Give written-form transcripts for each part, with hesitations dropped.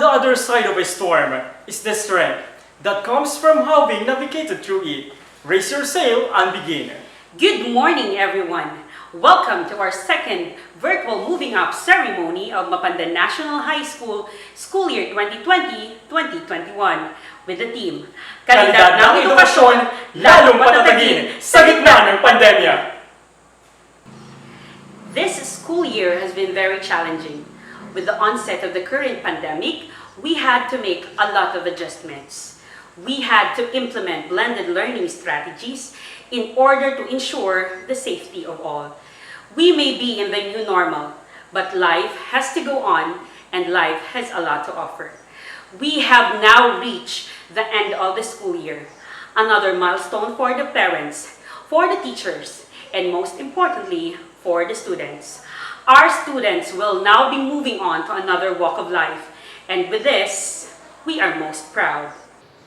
the other side of a storm is the strength that comes from having navigated through it. Raise your sail and begin. Good morning, everyone. Welcome to our second virtual moving up ceremony of Mapandan National High School School Year 2020-2021 with the team Kalidad ng Edukasyon, Lalong Patatagin sa Gitna ng Pandemya. This school year has been very challenging. With the onset of the current pandemic, we had to make a lot of adjustments. We had to implement blended learning strategies in order to ensure the safety of all. We may be in the new normal, but life has to go on and life has a lot to offer. We have now reached the end of the school year, another milestone for the parents, for the teachers, and most importantly, for the students. Our students will now be moving on to another walk of life, and with this, we are most proud.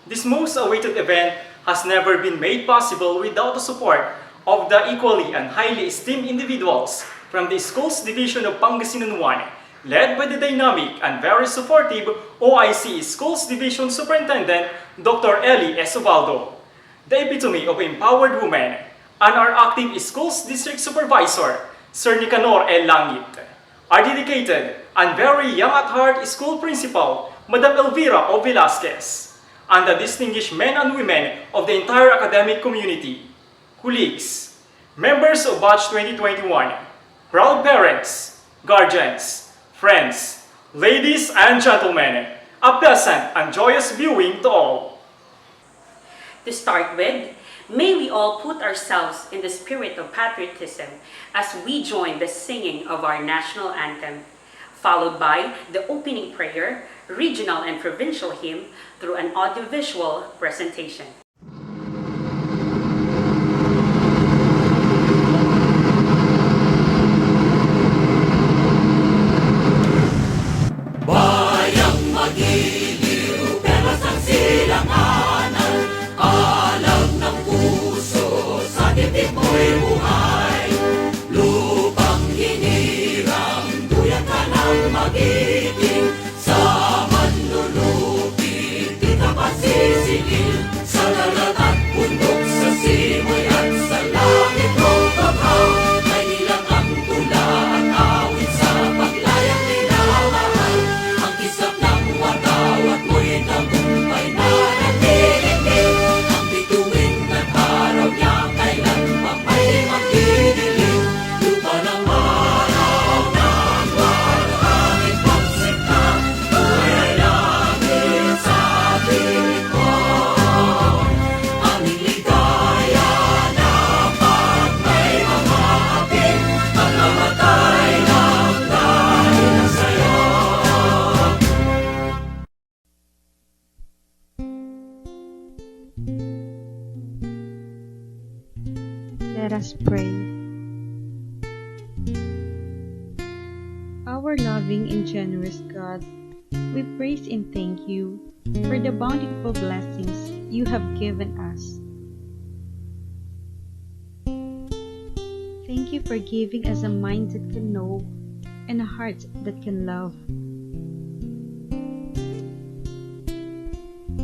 This most awaited event has never been made possible without the support of the equally and highly esteemed individuals from the Schools Division of Pangasinan 1, led by the dynamic and very supportive OIC Schools Division Superintendent Dr. Ellie S. Ubaldo, the epitome of empowered women, and our acting Schools District Supervisor, Sir Nicanor L. Langit, our dedicated and very young at heart school principal, Madam Elvira O. Velasquez, and the distinguished men and women of the entire academic community, colleagues, members of Batch 2021, proud parents, guardians, friends, ladies and gentlemen, a pleasant and joyous viewing to all. To start with, may we all put ourselves in the spirit of patriotism as we join the singing of our national anthem, followed by the opening prayer, regional and provincial hymn through an audiovisual presentation. Bayang magiliw, perlas ng silanganan, alam ng puso, sa dibdib mo'y buhay. Lupang hinirang, duyan ka ng magiting, sa manlulupit, di ka pasisingil, sa dagat at bundok, sa simoy at sa langit mong paghaw, ay nilang ang tula at awit sa paglayang minamahal, ang kisap ng wataw at mo'y tagumpay na nagdilimlim, ang bituin at araw niya kailan pa may magdidilim, lupa ng araw ng warangit pagsikta, buhay langit sa piling ko, aming ligaya dapat may mga apit, at namatay lang dahil sa'yo. Let us pray. Our loving and generous God, we praise and thank you for the bountiful blessings you have given us. Thank you for giving us a mind that can know and a heart that can love.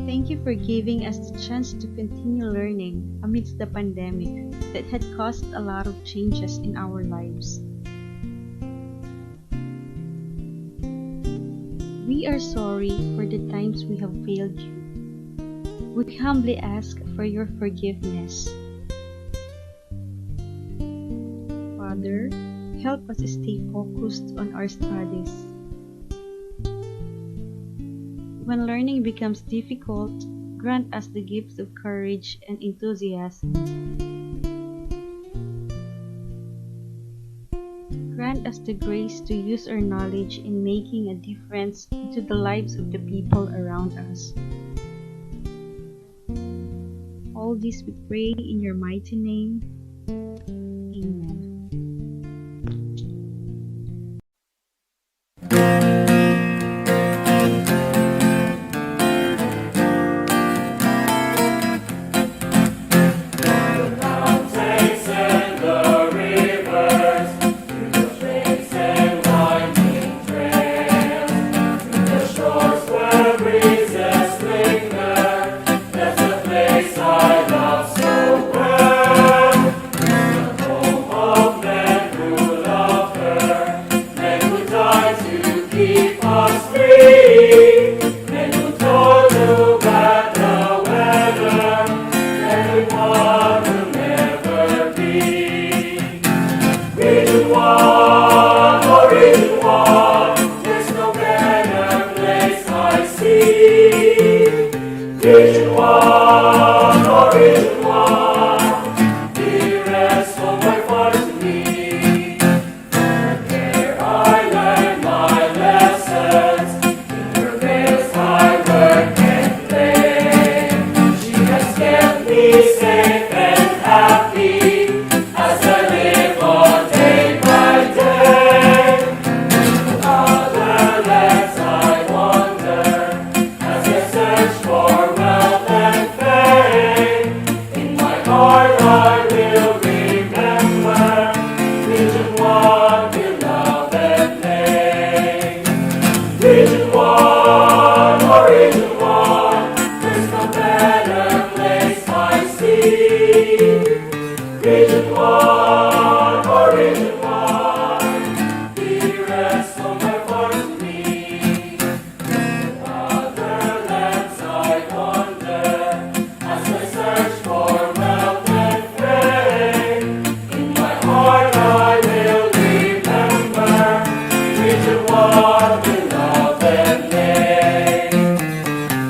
Thank you for giving us the chance to continue learning amidst the pandemic that had caused a lot of changes in our lives. We are sorry for the times we have failed you. We humbly ask for your forgiveness. Father, help us stay focused on our studies. When learning becomes difficult, grant us the gifts of courage and enthusiasm. Grant us the grace to use our knowledge in making a difference to the lives of the people around us. All this we pray in your mighty name. Amen. Shores where Region 1, oh Region 1, there's no better place I see. Region 1, oh Region 1, dearest of my father to me. There I learned my lessons, in her veils I work and play. She has kept me safe and happy as I live on day by day. Other lands I wander as I search for wealth and fame. In my heart I will remember Region 1, beloved name. Region 1, oh Region 1, there's no better place I see. Region 1, oh Region 1, dearest of my heart to me. Other lands I wander as I search for wealth and fame. In my heart I will remember Region 1, beloved name.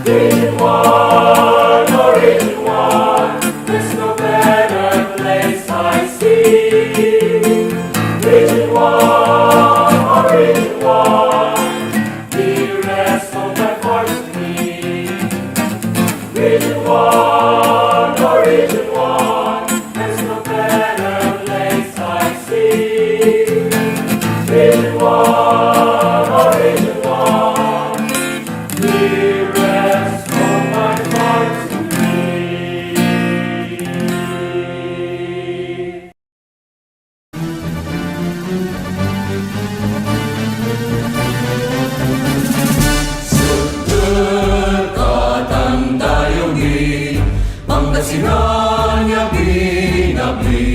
Region 1, oh Region 1, there's no better place I see. Region 1, oh Region 1, dearest of my heart to me. Region 1, oh Region 1, there's no better place I see. Region 1, oh Region 1, dearest of my heart to me. Sekatan dayungi, Pangasinan niya binabli.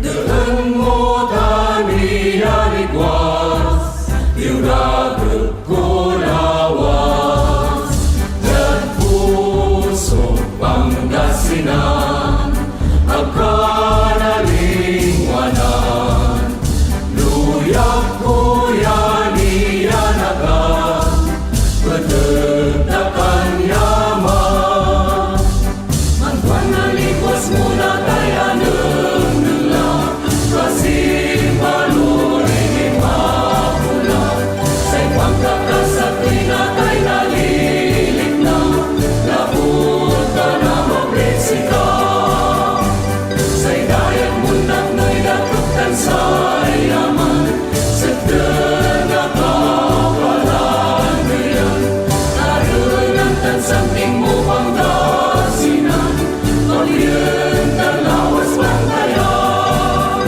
Deun mo tani yarigwas, diuragod ko lawas. Dan puso Pangasinan, agkanalingwanan. Luyak ko yan iyanagan, pedegdakan yaman. Mantuan nalikwas mula tayaneng nela, kasih baluri mapula. Say pangkakasat tinatay nalilit na, labut ka na mabresika. Say dayak mundak na'y datuktan sa yaman, sedeng nakapalan ngayon. Aroy ng tansamping mo Pangasinan, pagyan talawas Bantayan.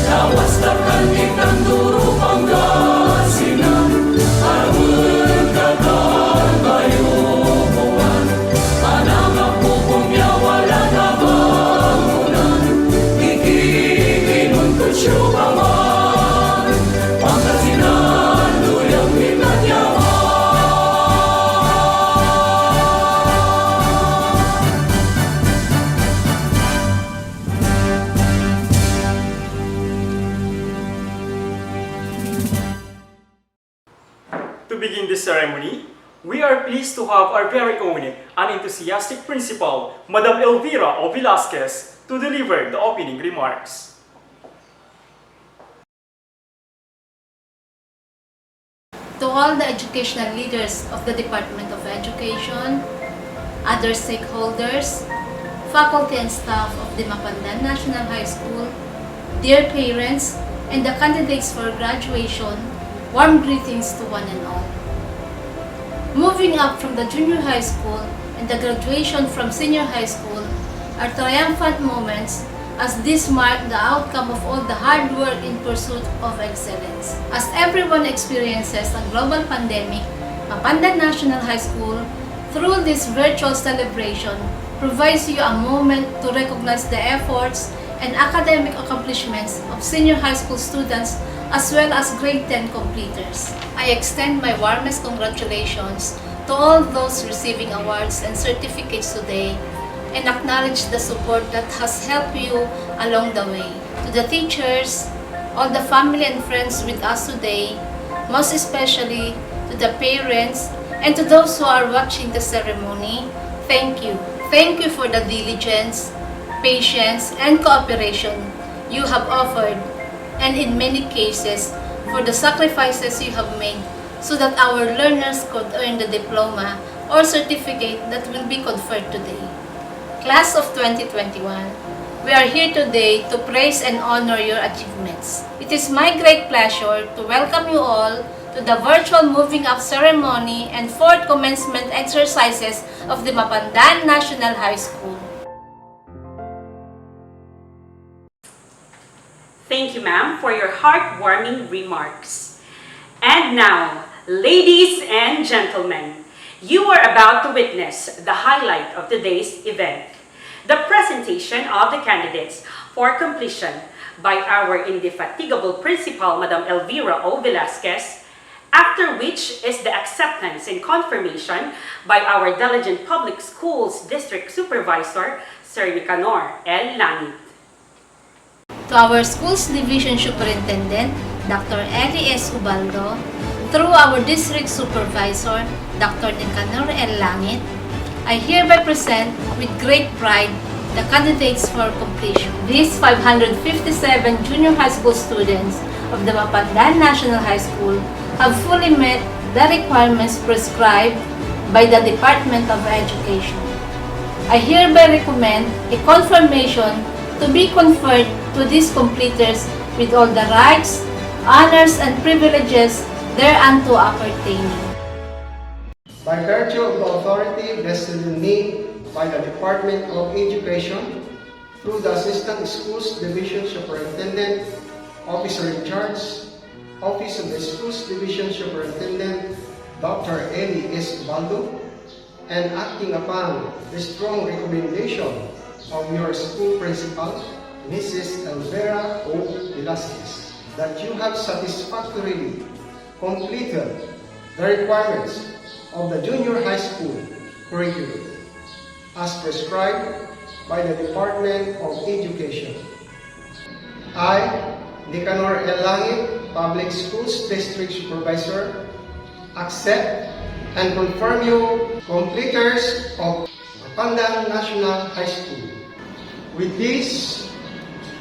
Lawas takan itang duro Pangasinan, aroy kakal bayubuan. Panang ako pumya wala na bangunan, ikikinon ko siyo paman. Pangasinan, luyang minanyaman. To begin this ceremony, we are pleased to have our very own and enthusiastic principal, Madam Elvira O. Velasquez, to deliver the opening remarks. To all the educational leaders of the Department of Education, other stakeholders, faculty and staff of the Mapandan National High School, dear parents, and the candidates for graduation, warm greetings to one and all. Moving up from the junior high school and the graduation from senior high school are triumphant moments, as this mark the outcome of all the hard work in pursuit of excellence. As everyone experiences a global pandemic, Mapandan National High School, through this virtual celebration, provides you a moment to recognize the efforts and academic accomplishments of senior high school students as well as grade 10 completers. I extend my warmest congratulations to all those receiving awards and certificates today, and acknowledge the support that has helped you along the way. To the teachers, all the family and friends with us today, most especially to the parents and to those who are watching the ceremony, thank you. Thank you for the diligence, patience, and cooperation you have offered, and in many cases, for the sacrifices you have made so that our learners could earn the diploma or certificate that will be conferred today. Class of 2021, we are here today to praise and honor your achievements. It is my great pleasure to welcome you all to the virtual moving up ceremony and fourth commencement exercises of the Mapandan National High School. Thank you, ma'am, for your heartwarming remarks. And now, ladies and gentlemen, you are about to witness the highlight of today's event, the presentation of the candidates for completion by our indefatigable principal, Madam Elvira O. Velasquez, after which is the acceptance and confirmation by our diligent public schools district supervisor, Sir Nicanor L. Langit. To our schools division superintendent, Dr. Eli S. Ubaldo, through our district supervisor, Dr. Nicanor L. Langit, I hereby present with great pride the candidates for completion. These 557 junior high school students of the Mapandan National High School have fully met the requirements prescribed by the Department of Education. I hereby recommend a confirmation to be conferred to these completers with all the rights, honors, and privileges thereunto appertaining. By virtue of the authority vested in me by the Department of Education through the Assistant Schools Division Superintendent, Officer in Charge, Office of the Schools Division Superintendent, Dr. Eli S. Ubaldo, and acting upon the strong recommendation of your school principal, Mrs. Elvira O. Velasquez, that you have satisfactorily completed the requirements of the junior high school curriculum as prescribed by the Department of Education. I, Nicanor L. Langit, Public Schools District Supervisor, accept and confirm you completers of Mapandan National High School. With this,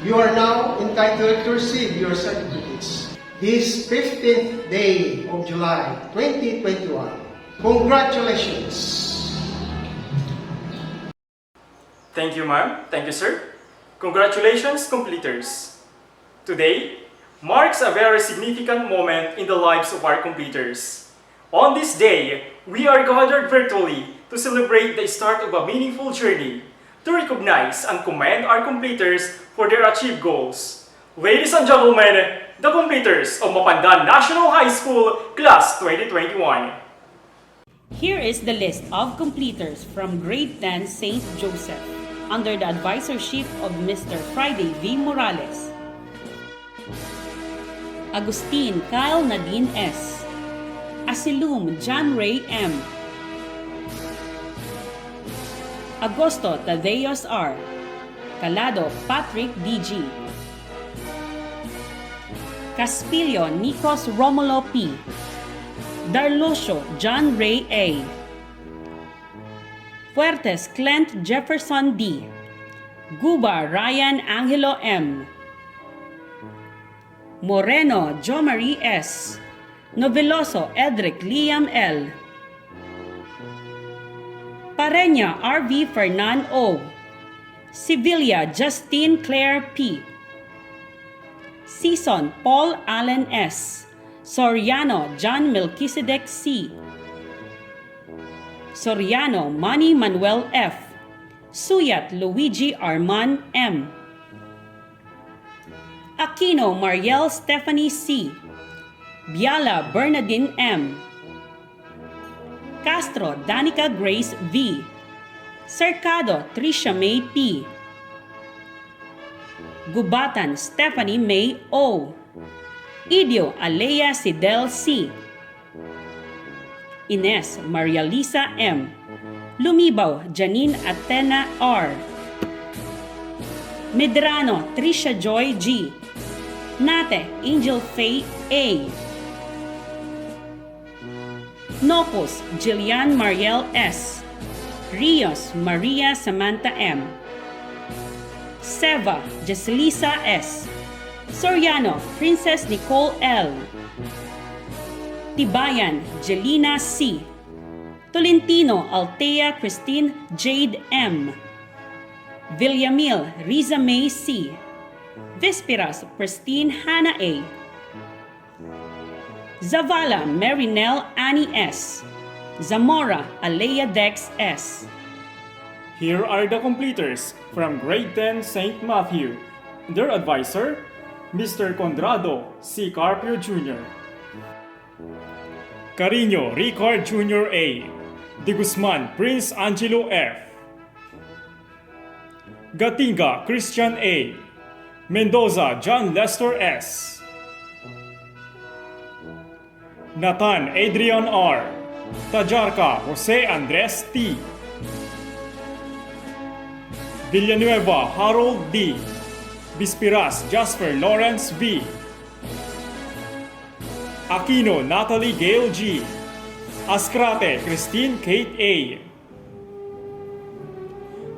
you are now entitled to receive your certificates this 15th day of July 2021. Congratulations! Thank you, ma'am. Thank you, sir. Congratulations, completers. Today marks a very significant moment in the lives of our completers. On this day, we are gathered virtually to celebrate the start of a meaningful journey, to recognize and commend our completers for their achieved goals. Ladies and gentlemen, the completers of Mapandan National High School, Class 2021. Here is the list of completers from Grade 10 St. Joseph under the advisorship of Mr. Friday V. Morales. Agustin Kyle Nadine S. Asilum John Ray M. Agosto Tadeos R. Calado Patrick D.G. Caspilio Nikos Romulo P. Darlosio John Ray A. Fuertes Clint Jefferson D. Guba Ryan Angelo M. Moreno Jomari S. Noveloso Edric Liam L. Pareña R.V. Fernan O. Sevilla Justine Claire P. Season Paul Allen S. Soriano John Melchizedek C. Soriano Manny Manuel F. Suyat Luigi Arman M. Aquino Mariel Stephanie C. Biala Bernadine M. Castro Danica Grace V. Cercado Tricia May P. Gubatan Stephanie May O. Idio Alea Sidel C. Ines Maria Lisa M. Lumibaw, Janine Atena R. Medrano, Trisha Joy G. Nate, Angel Faye A. Nocos, Jillian Mariel S. Rios, Maria Samantha M. Seva, Jeselisa S. Soriano, Princess Nicole L. Tibayan, Jelina C. Tolentino, Altea Christine Jade M. Villamil, Riza May C. Visperas, Pristine Hannah A. Zavala, Marinelle Annie S. Zamora, Alea Dex S. Here are the completers from Grade 10 St. Matthew. Their advisor, Mr. Condrado C. Carpio Jr. Carino Ricard Jr. A. De Guzman Prince Angelo F. Gatinga Christian A. Mendoza John Lester S. Nathan Adrian R. Tajarca Jose Andres T. Villanueva Harold D. Bispiras Jasper Lawrence V. Aquino Natalie Gail G. Ascrate Christine Kate A.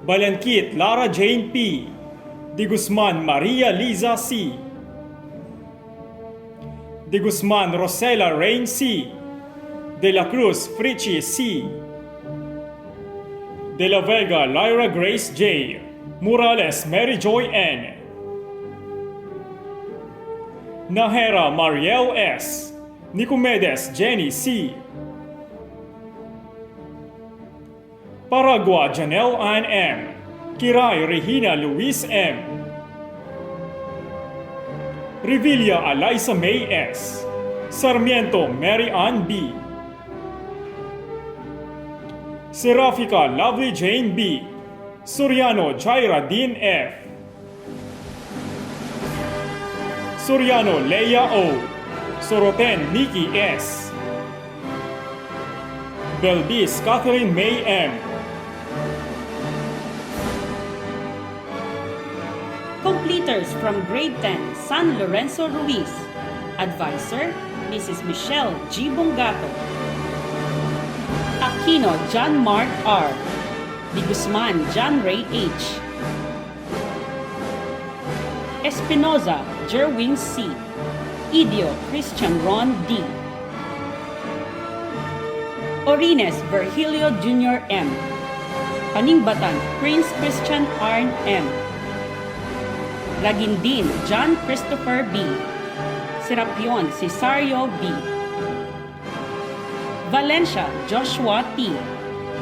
Balankit Lara Jane P. De Guzman Maria Liza C. De Guzman Rosella Rain C. De la Cruz Frichi C. De la Vega Lyra Grace J. Morales Mary Joy N. Nahera Mariel S. Nicomedes Jenny C. Paragua Janelle Ann M. Kiray Regina Luis M. Revilla Eliza May S. Sarmiento Mary Ann B. Serafica Lovely Jane B. Soriano Jaira Dean F. Soriano Leia O. Soroten Nikki S. Belbis Catherine May M. Completers from Grade 10 San Lorenzo Ruiz. Advisor, Mrs. Michelle G. Bongato. Aquino John Mark R. De Guzman John Ray H. Espinoza Jerwin C. Idio Christian Ron D. Orines Virgilio Jr. M. Paningbatan Prince Christian Arn M. Lagindin John Christopher B. Serapion Cesario B. Valencia Joshua T.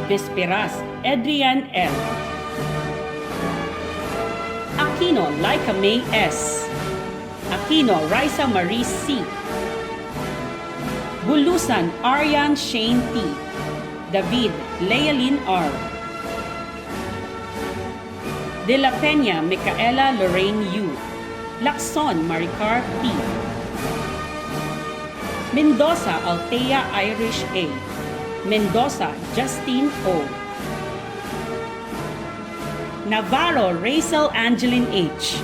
Vesperas Adrian L. Aquino Laika May S. Aquino Raisa Marie C. Bulusan Aryan Shane T. David Lealyn R. De la Peña Micaela Lorraine U. Lacson Maricar P. Mendoza Altea Irish A. Mendoza Justine O. Navarro Rachel Angeline H.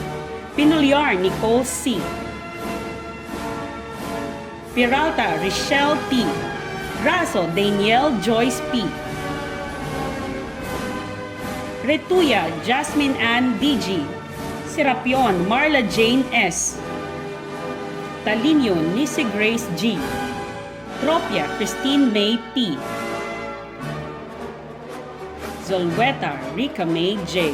Pinulyar Nicole C. Peralta Richelle T. Raso Danielle Joyce P. Retuya Jasmine Ann DG. Serapion Marla Jane S. Talinio Nisi Grace G. Tropia Christine May P. Zolweta Rika May J.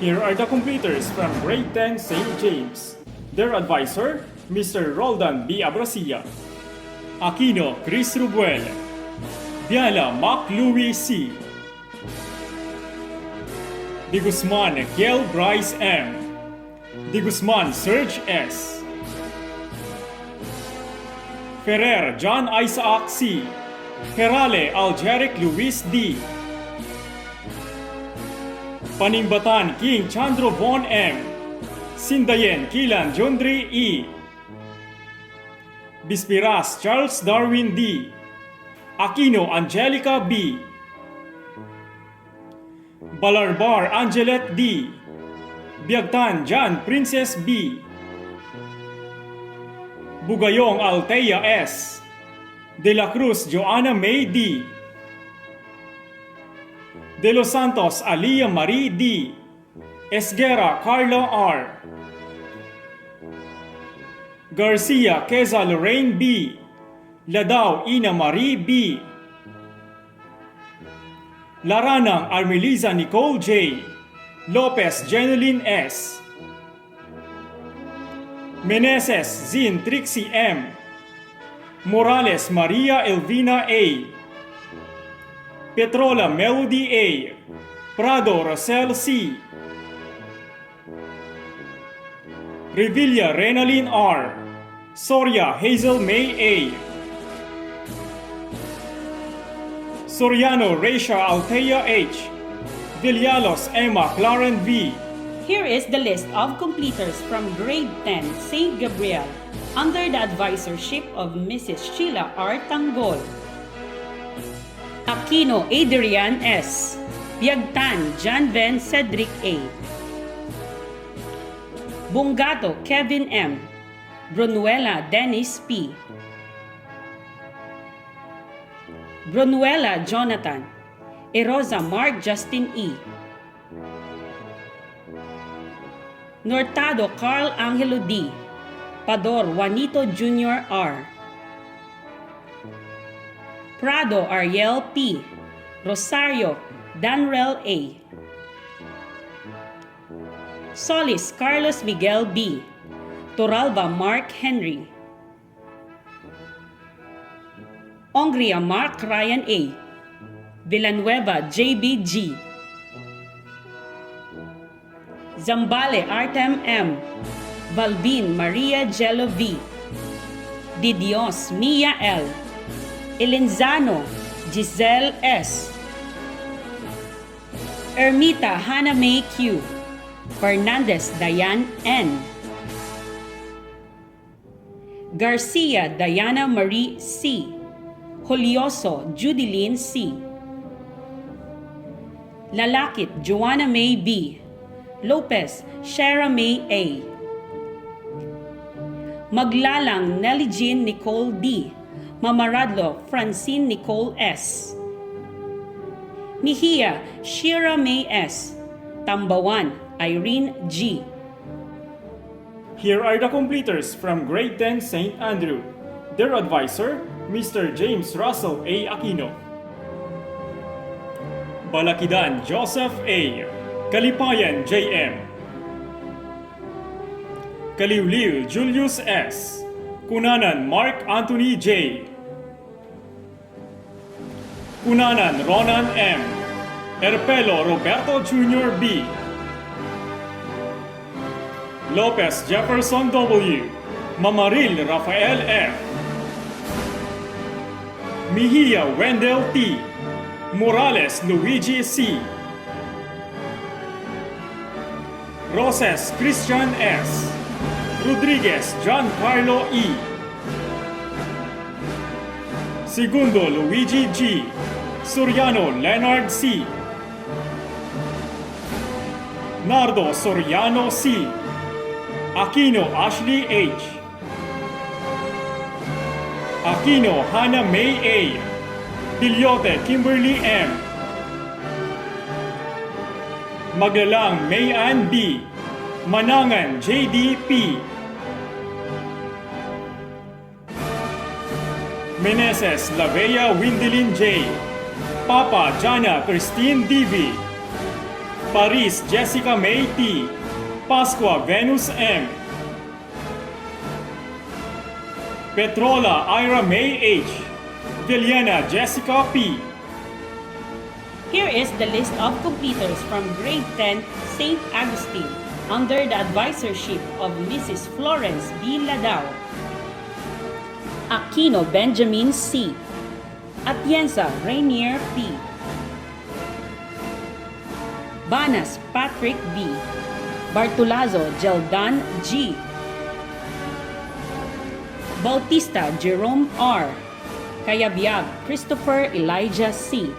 Here are the completers from Grade 10 St. James. Their advisor, Mr. Roldan B. Abracia. Aquino Chris Rubuel. Biala Mac Louis C. De Guzman Gail Bryce M. De Guzman Serge S. Ferrer John Isaac C. Herale Algeric Luis D. Paningbatan King Chandro Von M. Sindayen Kilan Jondri E. Bispiras Charles Darwin D. Aquino Angelica B. Balarbar Angelet D. Biagtan Jan Princess B. Bugayong Altea S. De la Cruz Joanna May D. De Los Santos Alia Marie D. Esguera Carla R. Garcia Queza Lorraine B. Ladao Ina Marie B. Laranang Armeliza Nicole J. Lopez Jeneline S. Meneses Zin Trixie M. Morales Maria Elvina A. Petrola Melody A. Prado Rosel C. Revilla Renaline R. Soria Hazel May A. Soriano Raisha Altea H. Villalos Emma Claren V. Here is the list of completers from grade 10 St. Gabriel under the advisorship of Mrs. Sheila R. Tanggol. Aquino Adrian S. Biagtan John Ven Cedric A. Bungato Kevin M. Brunuela Dennis P. Brunuela Jonathan. Erosa Mark Justin E. Nortado Carl Angelo D. Pador Juanito Jr. R. Prado Ariel P. Rosario Danrel A. Solis Carlos Miguel B. Toralba Mark Henry. Ongria Mark Ryan A. Villanueva JBG. Zambale Artem M. Balbin Maria Jello V. Didios Mia L. Elenzano Giselle S. Ermita Hannah May Q. Fernandez Diane N. Garcia Diana Marie C. Julioso Judilyn C. Lalakit Joanna May B. Lopez Shara May A. Maglalang Nelly Jean Nicole D. Mamaradlo Francine Nicole S. Mihia Shira May S. Tambawan Irene G. Here are the completers from grade 10 St. Andrew. Their advisor, Mr. James Russell A. Aquino. Balakidan Joseph A. Kalipayan J.M. Kaliwliw Julius S. Kunanan Mark Anthony J. Kunanan Ronan M. Erpelo Roberto Jr. B. Lopez Jefferson W. Mamaril Rafael F. Mejia Wendell T. Morales Luigi C. Roses Christian S. Rodriguez John Carlo E. Segundo Luigi G. Soriano Leonard C. Nardo Soriano C. Aquino Ashley H. Aquino Hannah May A. Pilyote Kimberly M. Maglalang May Ann B. Manangan JDP. Meneses Lavea Windilin J. Papa Jana Christine DV. Paris Jessica May T. Pasqua Venus M. Petrola Ira May H. Villana Jessica P. Here is the list of completers from grade 10 St. Augustine under the advisorship of Mrs. Florence B. Ladao. Aquino Benjamin C. Atienza Rainier P. Banas Patrick B. Bartulazo Jeldan G. Bautista Jerome R. Kayabyab Christopher Elijah C.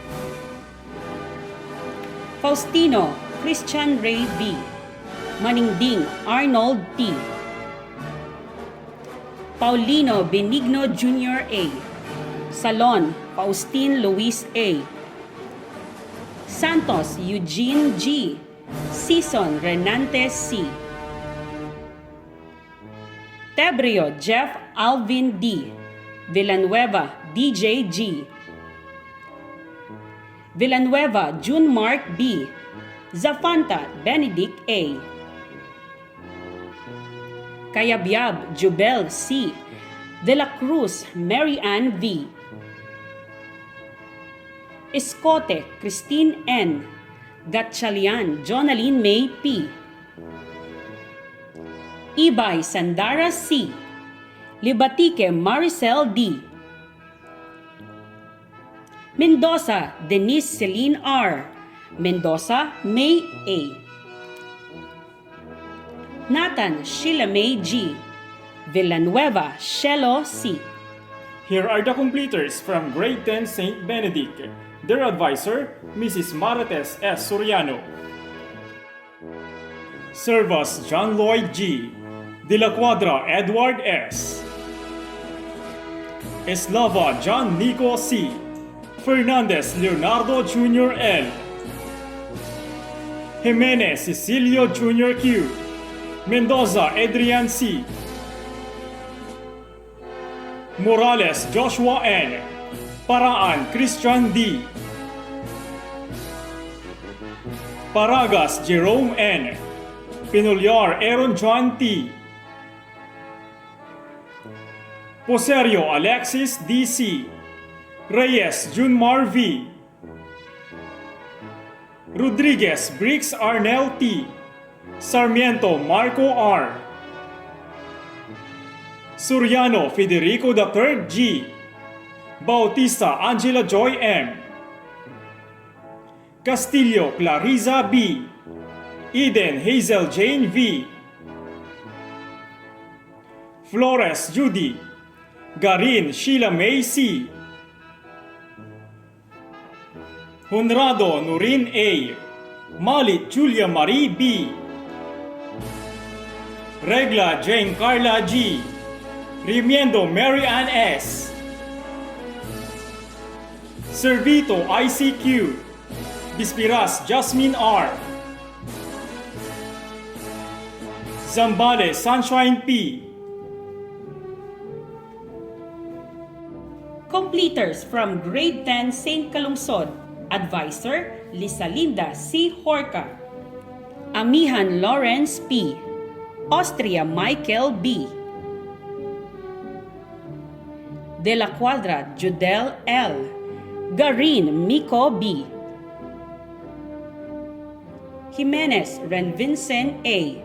Faustino Christian Ray V. Maningding Arnold T. Paulino Benigno Jr. A. Salon Faustin Luis A. Santos Eugene G. Season Renantes C. Tebrio Jeff Alvin D. Villanueva DJ G. Villanueva June Mark B. Zafanta Benedict A. Kayabyab Jubel C. De la Cruz Mary Ann V. Escote Christine N. Gatchalian Jonaline May P. Ibay Sandara C. Libatique Maricel D. Mendoza Denise Celine R. Mendoza May A. Nathan Sheila May G. Villanueva Shelo C. Here are the completers from Grade 10 St. Benedict. Their advisor, Mrs. Marites S. Soriano. Servas John Lloyd G. De la Cuadra Edward S. Eslava John Nico C. Fernandez Leonardo Jr. L. Jimenez Cecilio Jr. Q. Mendoza Adrian C. Morales Joshua N. Paraan Christian D. Paragas Jerome N. Pinulyar Aaron John T. Poserio Alexis D.C. Reyes Junmar V. Rodriguez Briggs Arnel T. Sarmiento Marco R. Soriano Federico III G. Bautista Angela Joy M. Castillo Clarissa B. Eden Hazel Jane V. Flores Judy. Garin Sheila May C. Honrado Nurin A. Malit Julia Marie B. Regla Jane Carla G. Rimiendo Mary Ann S. Servito ICQ. Bispiras Jasmine R. Zambales Sunshine P. Completers from Grade 10 St. Calungsod. Advisor, Lisalinda C. Horca. Amihan Lawrence P. Austria Michael B. De la Cuadra Judel L. Garin Miko B. Jimenez Renvincent A.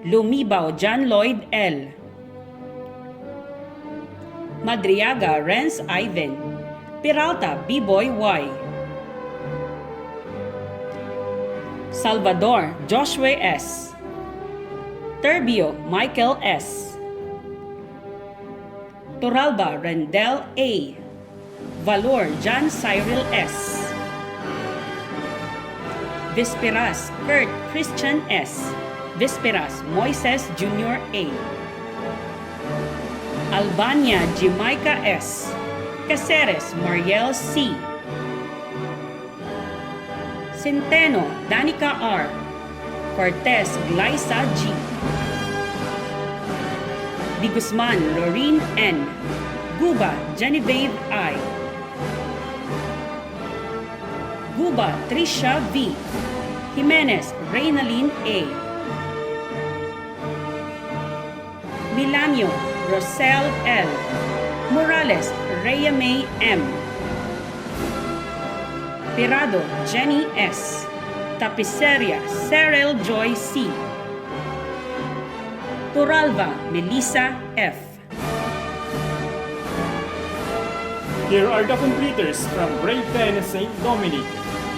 Lumibao John Lloyd L. Madriaga Renz Ivan. Peralta B-Boy Y. Salvador Joshua S. Turbio Michael S. Toralba Rendel A. Valor John Cyril S. Vesperas Kurt Christian S. Vesperas Moises Jr. A. Albania Jamaica S. Caceres Mariel C. Centeno Danica R. Cortez Glyza G. Di Guzman Lorene N. Guba Genevieve I. Guba Trisha V. Jimenez Reynalyn A. Milanio Rosel L. Morales Rhea May M. Tirado Jenny S. Tapiceria Cyril Joy C. Turalva Melissa F. Here are the completers from Grade 10 St. Dominic.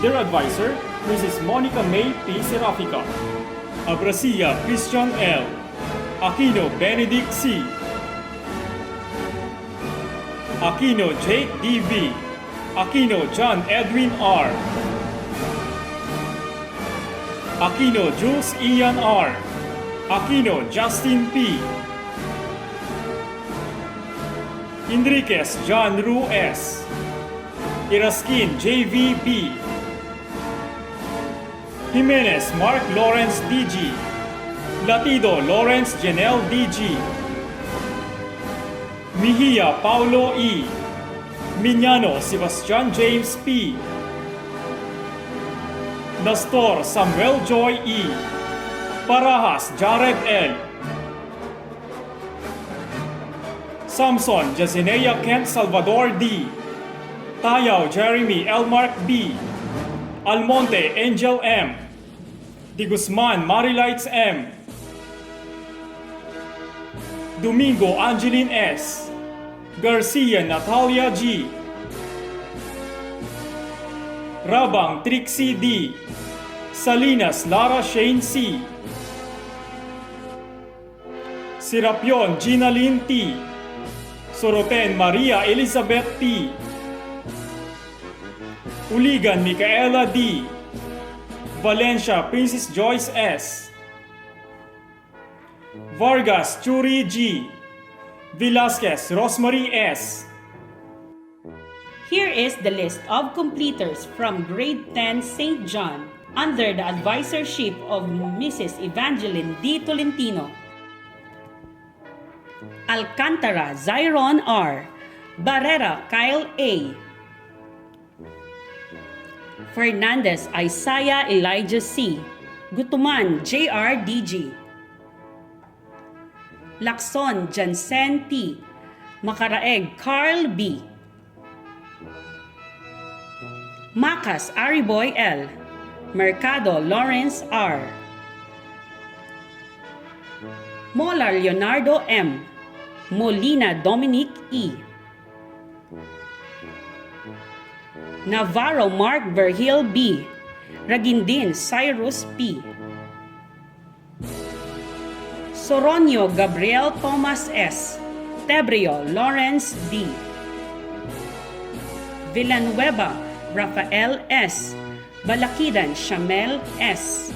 Their advisor, Mrs. Monica May P. Serafica. Abracia Christian L. Aquino Benedict C. Aquino Jake D.V. Aquino John Edwin R. Aquino Jules Ian R. Aquino Justin P. Enriquez John Ru S. Iraskin JVB. Jimenez Mark Lawrence DG. Latido Lawrence Janelle DG. Mejia Paulo E. Miñano Sebastian James P. Nastor Samuel Joy E. Parajas Jared L. Samson Jacinea Kent Salvador D. Tayaw Jeremy Elmark B. Almonte Angel M. Di Guzman Marilites M. Domingo Angeline S. Garcia Natalia G. Rabang Trixie D. Salinas Lara Shane C. Sirapion Ginalyn T. Soroten Maria Elizabeth P. Uligan Micaela D. Valencia Princess Joyce S. Vargas Churi G. Velasquez Rosemary S. Here is the list of completers from Grade 10 St. John under the advisorship of Mrs. Evangeline D. Tolentino. Alcantara Zyron R. Barrera Kyle A. Fernandez Isaiah Elijah C. Gutuman JR DG. Lacson Jansen T. Macaraeg Carl B. Macas Ariboy L. Mercado Lawrence R. Molar Leonardo M. Molina Dominic E. Navarro Mark Vergil B. Ragindin Cyrus P. Soronio Gabriel Thomas S. Tebrio Lawrence D. Villanueva Rafael S. Balakidan Shamel S.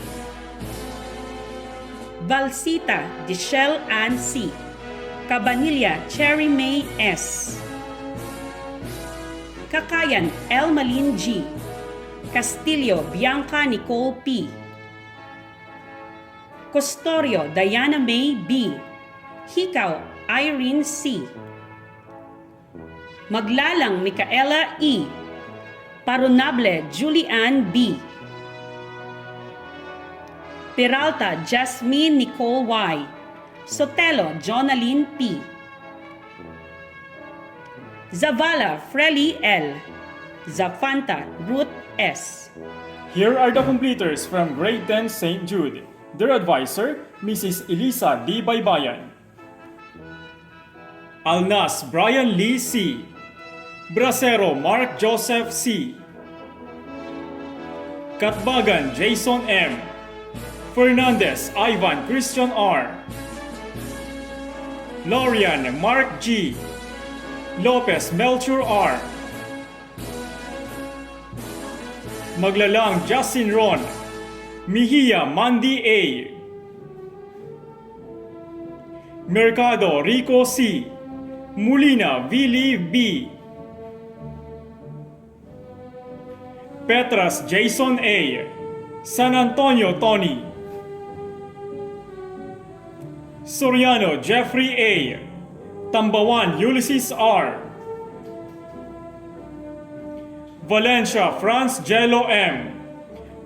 Valsita Dichelle Ann C. Cabanilla Cherry May S. Kakayan Elmalin G. Castillo Bianca Nicole P. Costorio Diana May B. Hikaw Irene C. Maglalang Micaela E. Parunable Julianne B. Peralta Jasmine Nicole Y. Sotelo Jonaline P. Zavala Freli L. Zafanta Ruth S. Here are the completers from Grade 10 St. Jude. Their advisor, Mrs. Elisa D. Baybayan. Alnas Brian Lee C. Bracero Mark Joseph C. Katbagan Jason M. Fernandez Ivan Christian R. Lorian Mark G. Lopez Melchor R. Maglalang Justin Ron. Mejia Mandy A. Mercado Rico C. Molina Vili B. Petras Jason A. San Antonio Tony. Soriano Jeffrey A. Tambawan Ulysses R. Valencia Franz Jello M.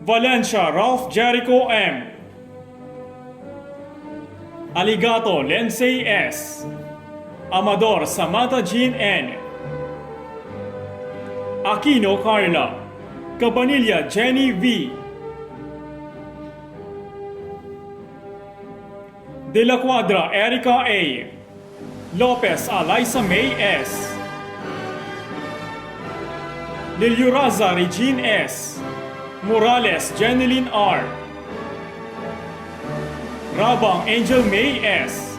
Valencia Ralph Jericho M. Aligato Lensei S. Amador Samantha Jean N. Aquino Carla. Cabanilla Jenny V. De la Cuadra Erica A. Lopez Alyssa May S. Liliuraza Regine S. Morales Jeneline R. Rabang Angel May S.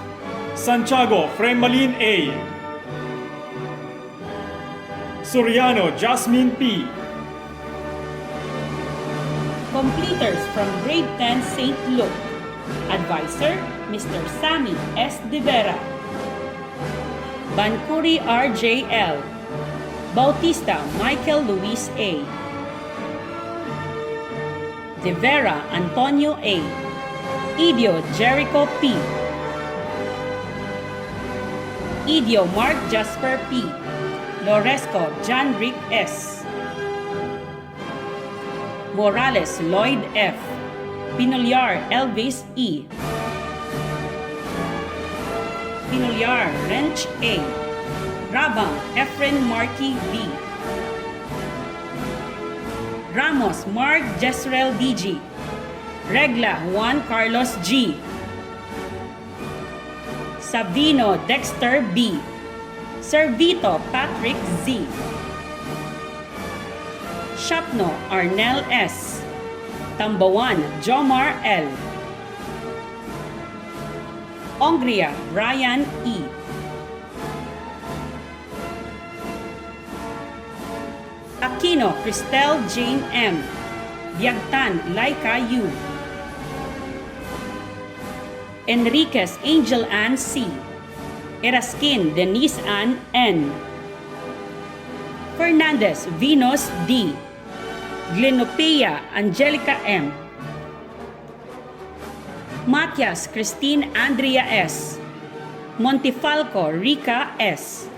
Santiago Fremalin A. Soriano Jasmine P. Completers from Grade 10 St. Luke. Advisor, Mr. Sammy S. De Vera. Bancuri R.J.L. Bautista Michael Luis A. De Vera Antonio A. Idio Jericho P. Idio Mark Jasper P. Loresco John Rick S. Morales Lloyd F. Pinolyar Elvis E. Pinolyar Wrench A. Rabang Efren Marky V. Ramos Mark Jezreel DG. Regla Juan Carlos G. Savino Dexter B. Servito Patrick Z. Shapno Arnel S. Tambawan Jomar L. Ongria Brian E. Aquino Cristel Jane M. Biagtan Laika U. Enriquez Angel Ann C. Eraskin Denise Ann N. Fernandez Venus D. Glenopea Angelica M. Matias Christine Andrea S. Montifalco Rica S.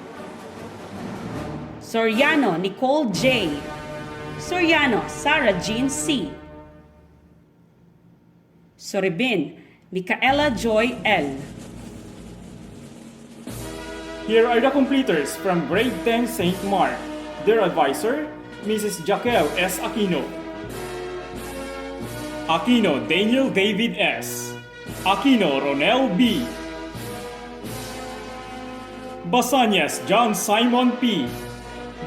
Soriano Nicole J. Soriano Sarah Jean C. Soribin Micaela Joy L. Here are the completers from Grade 10 St. Mark. Their advisor, Mrs. Jaquel S. Aquino. Aquino Daniel David S. Aquino Ronel B. Basanyas John Simon P.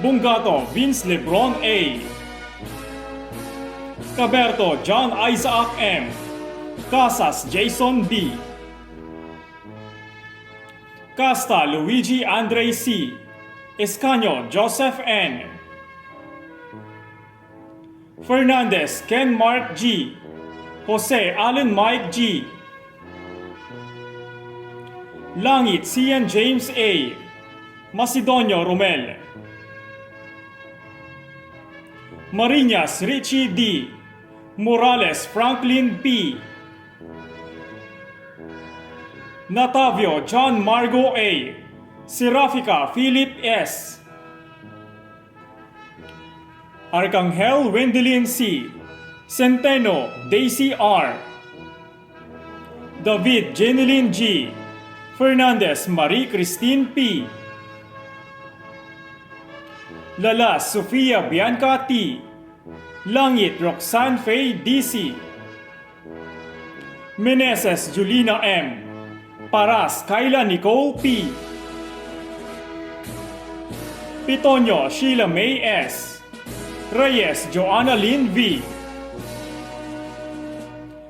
Bungato Vince Lebron A. Caberto John Isaac M. Casas Jason D. Casta Luigi Andre C. Escaño Joseph N. Fernandez Ken Mark G. Jose Allen Mike G. Langit Cian James A. Macedonio Romel. Marinas Richie D. Morales Franklin P. Natavio John Margo A. Serafica Philip S. Arcangel Wendelin C. Centeno Daisy R. David Jeneline G. Fernandez Marie Christine P. Lalas Sofia Bianca T. Langit Roxanne Faye DC. Meneses Julina M. Paras Kayla Nicole P. Pitonyo Sheila May S. Reyes Joanna Lynn V.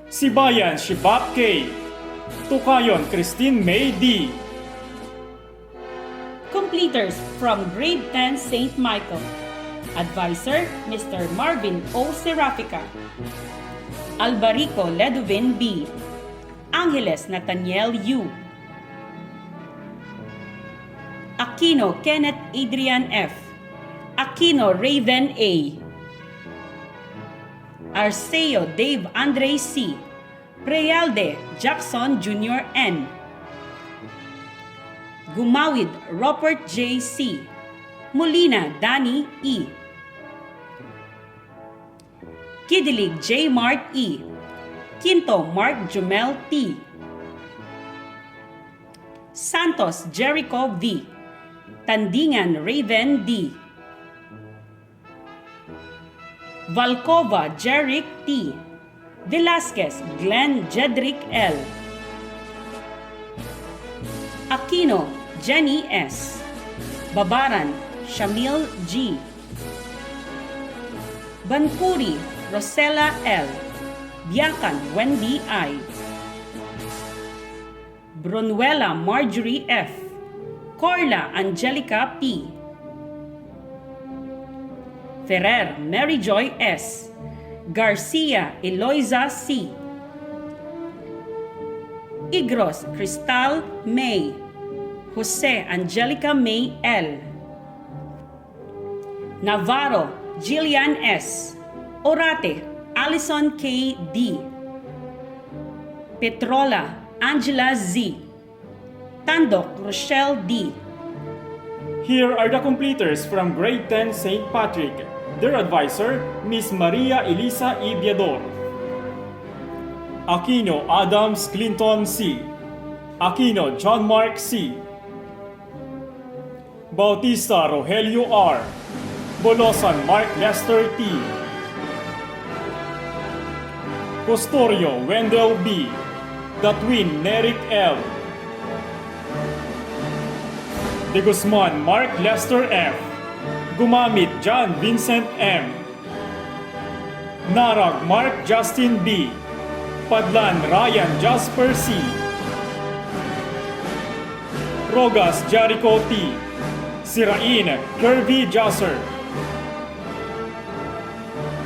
Sibayan Shibap K. Tukayon Christine May D. Completers from Grade 10 St. Michael. Advisor, Mr. Marvin O. Serafica. Albarico Leduvin B. Angeles Nathaniel U. Aquino Kenneth Adrian F. Aquino Raven A. Arceo Dave Andre C. Prealde Jackson Jr. N. Gumawid Robert J. C. Molina Danny E. Kidilig J. Mart E. Quinto Mark Jumel T. Santos Jericho V. Tandingan Raven D. Valcova Jeric T. Velasquez Glenn Jedrick L. Aquino Jenny S. Babaran Shamil G. Bancuri Rosella L. Biacan Wendy I. Brunuela Marjorie F. Corla Angelica P. Ferrer Mary Joy S. Garcia Eloisa C. Igros Cristal May. Jose Angelica May L. Navarro Jillian S. Orate Allison K. D. Petrola Angela Z. Tandok Rochelle D. Here are the completers from Grade 10 St. Patrick. Their advisor, Miss Maria Elisa Ibiador. Aquino Adams Clinton C. Aquino John Mark C. Bautista Rogelio R. Bolosan Mark Lester T. Custorio Wendell B. Datwin Neric L. De Guzman Mark Lester F. Gumamit John Vincent M. Narag Mark Justin B. Padlan Ryan Jasper C. Rogas Jericho T. Sirain Kirby Jasser.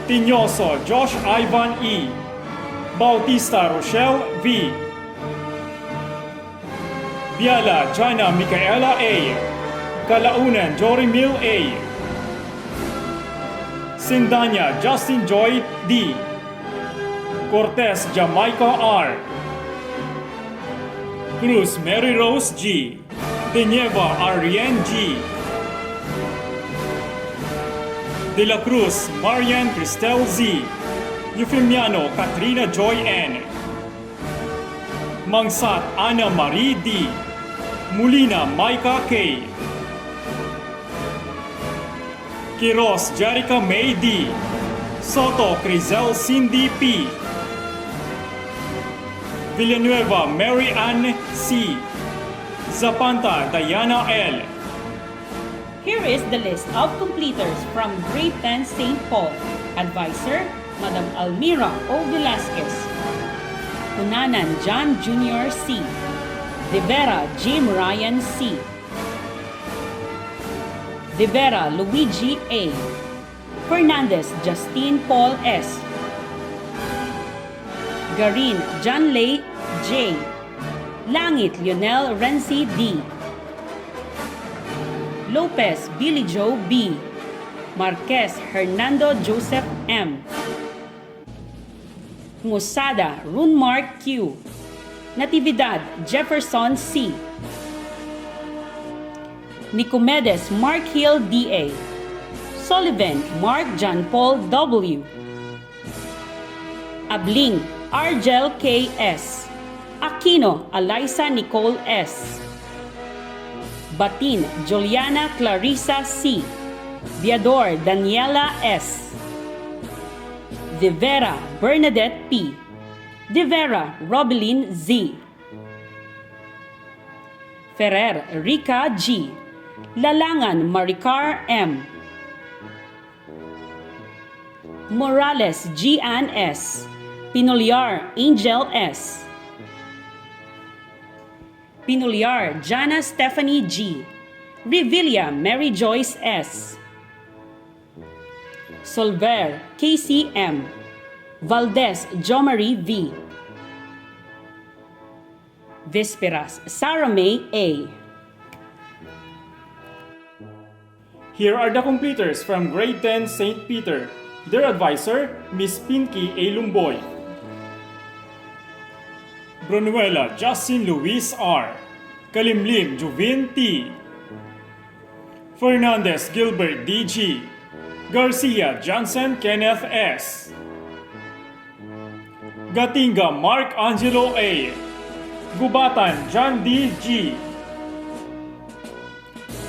Tinyoso Josh Ivan E. Bautista Rochelle V. Biala Jana Micaela A. Kalaunan Jorimil A. Sindanya Justin Joy D. Cortez Jamaica R. Cruz Mary Rose G. De Nieva Ariane G. De la Cruz Marian Cristel Z. Eufemiano Katrina Joy N. Mangsat Ana Marie D. Mulina Maika K. Quiros Jerica May D. Soto Crizel Cindy P. Villanueva Mary Ann C. Zapanta Diana L. Here is the list of completers from Grade 10 St. Paul. Advisor, Madam Almira O. Velasquez. Punanan John Jr. C. De Vera Jim Ryan C. De Vera Luigi A. Fernandez Justine Paul S. Garin John Lay J. Langit Lionel Renzi D. Lopez Billy Joe B. Marquez Hernando Joseph M. Musada Runmark Q. Natividad Jefferson C. Nicomedes Mark Hill D.A. Sullivan Mark John Paul W. Abling Argel K.S. Aquino Eliza Nicole S. Batin Juliana Clarissa C. Viador Daniela S. De Vera Bernadette P. De Vera Robeline Z. Ferrer Rica G. Lalangan Maricar M. Morales Gian S. Pinulyar Angel S. Pinulyar Jana Stephanie G. Revilla Mary Joyce S. Solver KCM. Valdez Jomari V. Vesperas Sarah May A. Here are the completers from Grade 10 St. Peter. Their advisor, Miss Pinky A. Lumboy. Brunuela Justin Luis R. Kalimlim Juvin T. Fernandez Gilbert D.G. Garcia Johnson Kenneth S. Gatinga Mark Angelo A. Gubatan John D.G.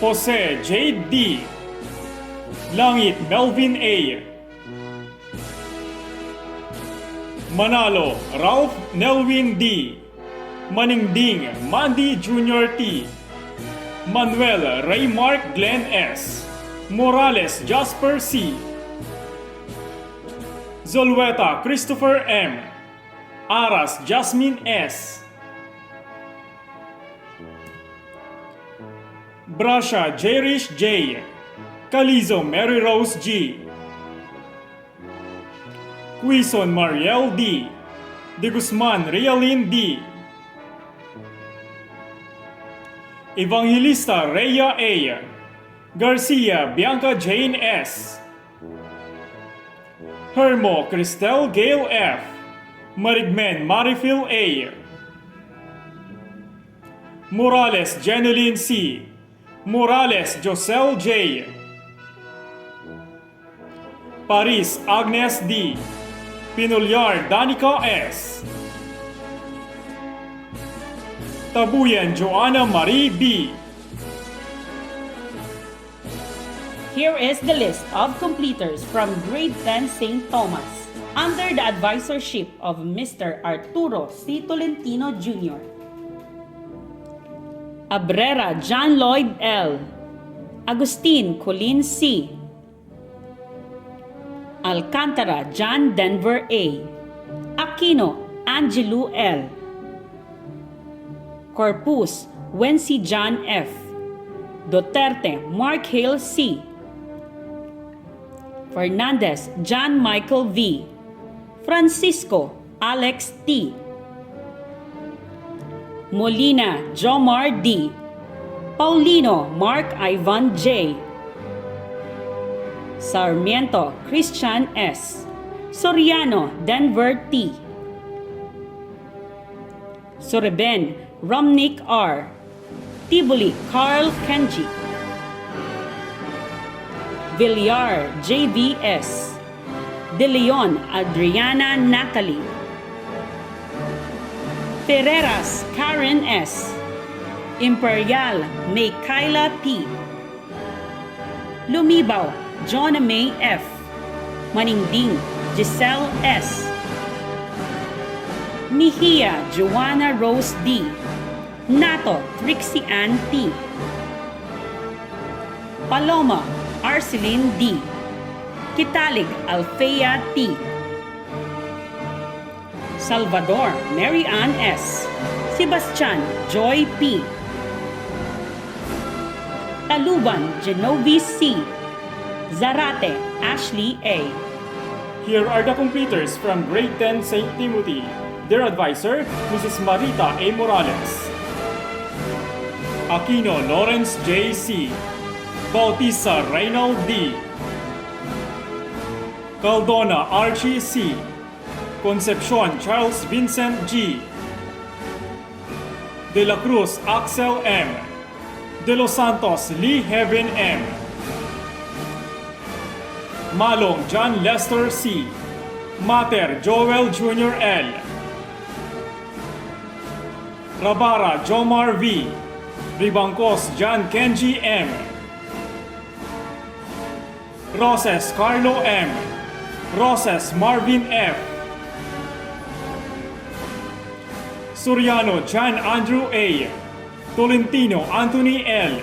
Jose Jade D. Langit Melvin A. Manalo Ralph Nelwin D. Maningding Mandy Jr. T. Manuel Raymark Glenn S. Morales Jasper C. Zolweta Christopher M. Aras Jasmine S. Brasha Jerish J. Calizo Mary Rose G. Quizon Mariel D. De Guzman Realin D. Evangelista Rhea A. Garcia Bianca Jane S. Hermo Cristel Gail F. Marigmen Marifil A. Morales Jeneline C. Morales Josel J. Paris Agnes D. Pinulyar Danica S. Tabuyan Joanna Marie B. Here is the list of completers from Grade 10 St. Thomas under the advisorship of Mr. Arturo C. Tolentino Jr. Abrera John Lloyd L. Agustin Colin C. Alcantara John Denver A. Aquino Angelo L. Corpus Wency John F. Duterte Mark Hale C. Fernandez John Michael V. Francisco Alex T. Molina Jomar D. Paulino Mark Ivan J. Sarmiento Christian S. Soriano Denver T. Soreben Romnick R. Tibuli Carl Kenji. Villar JVS. De Leon Adriana Natalie. Ferreras Karen S. Imperial Maykaila P. Lumibaw John May F. Maningding Giselle S. Mejia Joanna Rose D. Nato Trixie Ann T. Paloma Arceline D. Kitalig Alfea T. Salvador Mary Ann S. Sebastian Joy P. Taluban Genovese C. Zarate Ashley A. Here are the completers from Grade 10 St. Timothy. Their advisor, Mrs. Marita A. Morales. Aquino Lawrence J. C. Bautista Reynald D. Caldona Archie C. Concepcion Charles Vincent G. De la Cruz Axel M. De Los Santos Lee Heaven M. Malong John Lester C. Mater Joel Jr. L. Rabara Jomar V. Ribancos John Kenji M. Roses Carlo M. Roses Marvin F. Soriano John Andrew A. Tolentino Anthony L.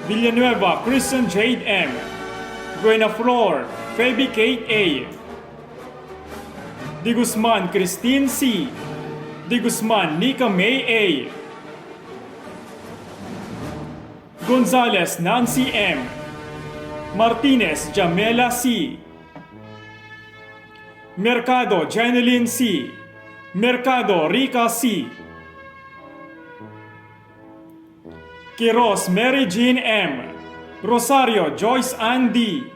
Villanueva Christian Jade M. Buenaflor Fabi Kate A. De Guzman Christine C. De Guzman Nika May A. Gonzalez Nancy M. Martinez Jamela C. Mercado Janeline C. Mercado Rica C. Quiroz Mary Jean M. Rosario Joyce Ann D.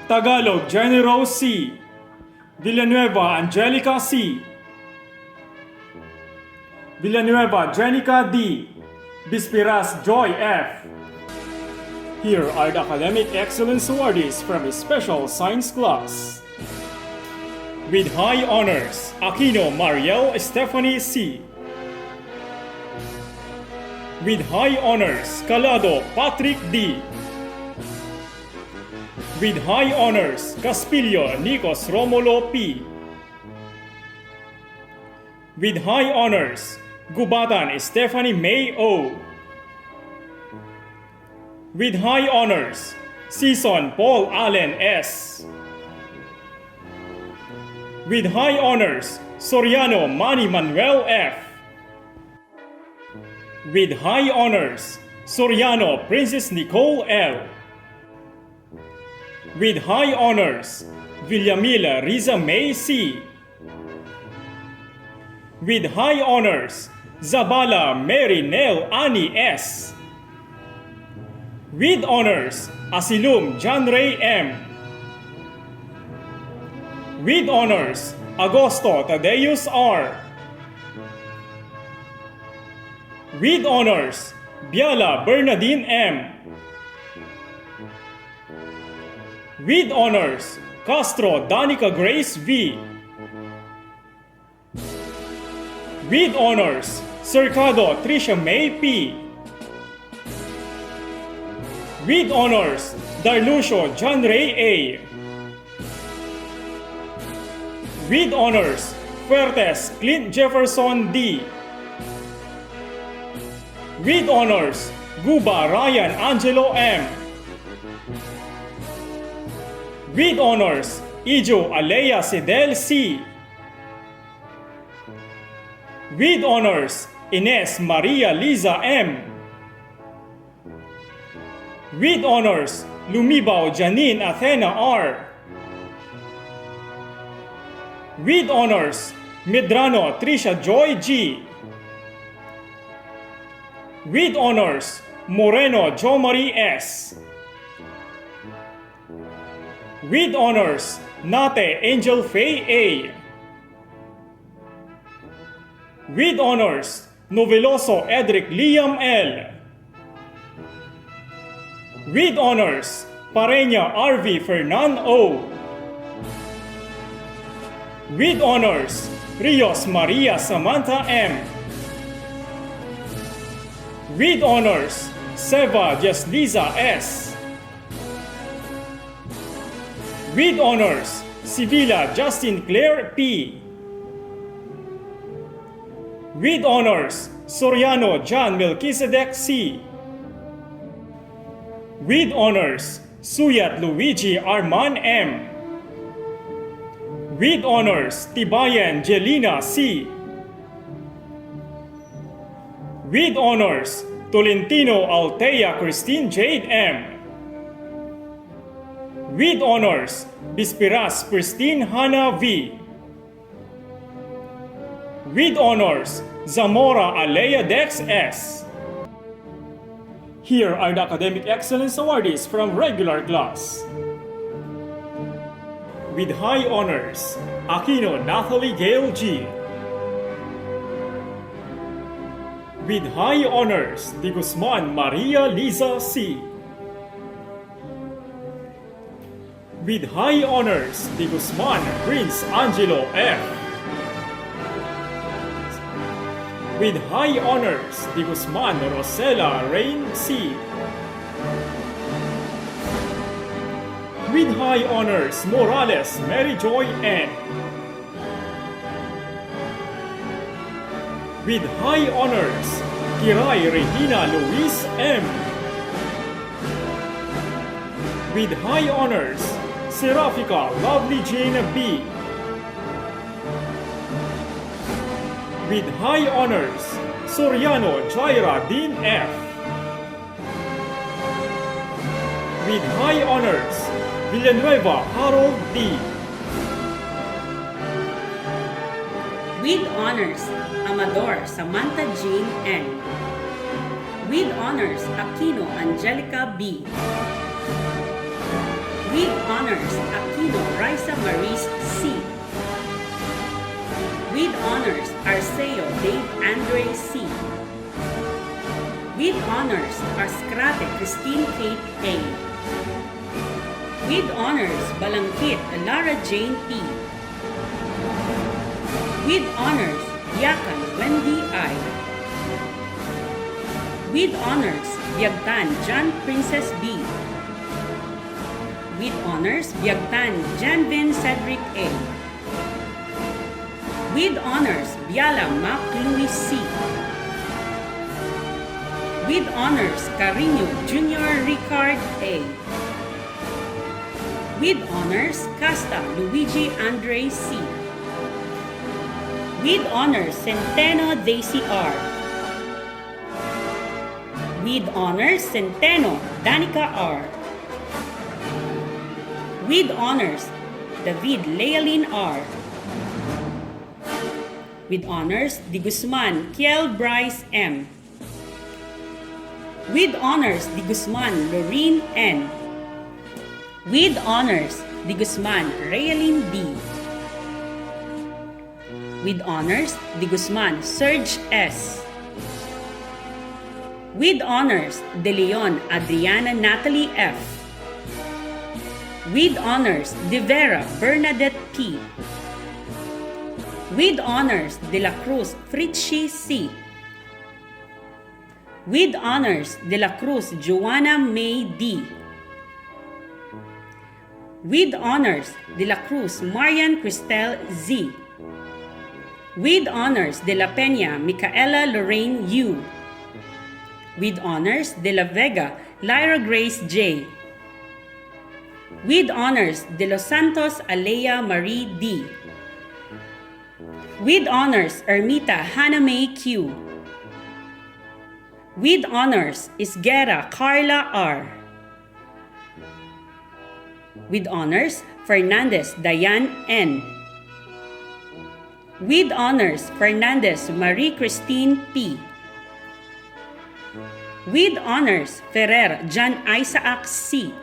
Tagalog Jenny Rose C. Villanueva Angelica C. Villanueva Jenica D. Bispiras Joy F. Here are the Academic Excellence Awardees from a special science class. With high honors, Aquino Mariel Stephanie C. With high honors, Calado Patrick D. With high honors, Caspillo Nikos Romulo P. With high honors, Gubatan Stephanie May O. With high honors, Season Paul Allen S. With high honors, Soriano Manny Manuel F. With high honors, Soriano Princess Nicole L. With high honors, Villamila Riza May C. With high honors, Zabala Mary Nell Ani S. With honors, Asilum John Ray M. With honors, Agosto Tadeus R. With honors, Biala Bernadine M. With honors, Castro Danica Grace V. With honors, Cercado Tricia May P. With honors, Darlucio John Ray A. With honors, Fuertes Clint Jefferson D. With honors, Guba Ryan Angelo M. With honors, Ijo Alea Sidel C. With honors, Ines Maria Liza M. With honors, Lumibao Janine Athena R. With honors, Medrano Trisha Joy G. With honors, Moreno Jo Marie S. With honors, Nate Angel Faye A. With honors, Noveloso Edric Liam L. With honors, Pareña RV Fernan O. With honors, Rios Maria Samantha M. With honors, Seva Jasliza S. With honors, Sibila Justin Claire P. With honors, Soriano John Melchizedek C. With honors, Suyat Luigi Arman M. With honors, Tibayan Jelina C. With honors, Tolentino Altea Christine Jade M. With honors, Bispiras Pristine Hannah V. With honors, Zamora Alea Dex S. Here are the Academic Excellence Awardees from regular class. With high honors, Aquino Nathalie Gale G. With high honors, De Guzman Maria Liza C. With high honors, De Guzman Prince Angelo F. With high honors, De Guzman Rosella Rain C. With high honors, Morales Mary Joy N. With high honors, Kiray Regina Luis M. With high honors, Serafika Lovely Jane B. With high honors, Soriano Jaira Dean F. With high honors, Villanueva Harold D. With honors, Amador Samantha Jane N. With honors, Aquino Angelica B. With honors, Aquino Raisa Maris C. With honors, Arceo Dave Andre C. With honors, Arscrate Christine Kate A. With honors, Balangkit Lara Jane P. With honors, Yakan Wendy I. With honors, Biagtan John Princess B. With honors, Biagtan Janvin Cedric A. With honors, Biala Mac Louis C. With honors, Carino Jr. Ricard A. With honors, Casta Luigi Andre C. With honors, Centeno Daisy R. With honors, Centeno Danica R. With honors, David Lealin R. With honors, De Guzman Kiel Bryce M. With honors, De Guzman Lorene N. With honors, De Guzman Realin B. With honors, De Guzman Serge S. With honors, De Leon Adriana Natalie F. With honors, De Vera Bernadette P. With honors, De La Cruz Fritchie C. With honors, De La Cruz Joanna May D. With honors, De La Cruz Marian Cristel Z. With honors, De La Peña Micaela Lorraine U. With honors, De La Vega Lyra Grace J. With honors, De Los Santos Alea Marie D. With honors, Ermita Hannah May Q. With honors, Isguera Carla R. With honors, Fernandez Diane N. With honors, Fernandez Marie Christine P. With honors, Ferrer John Isaac C.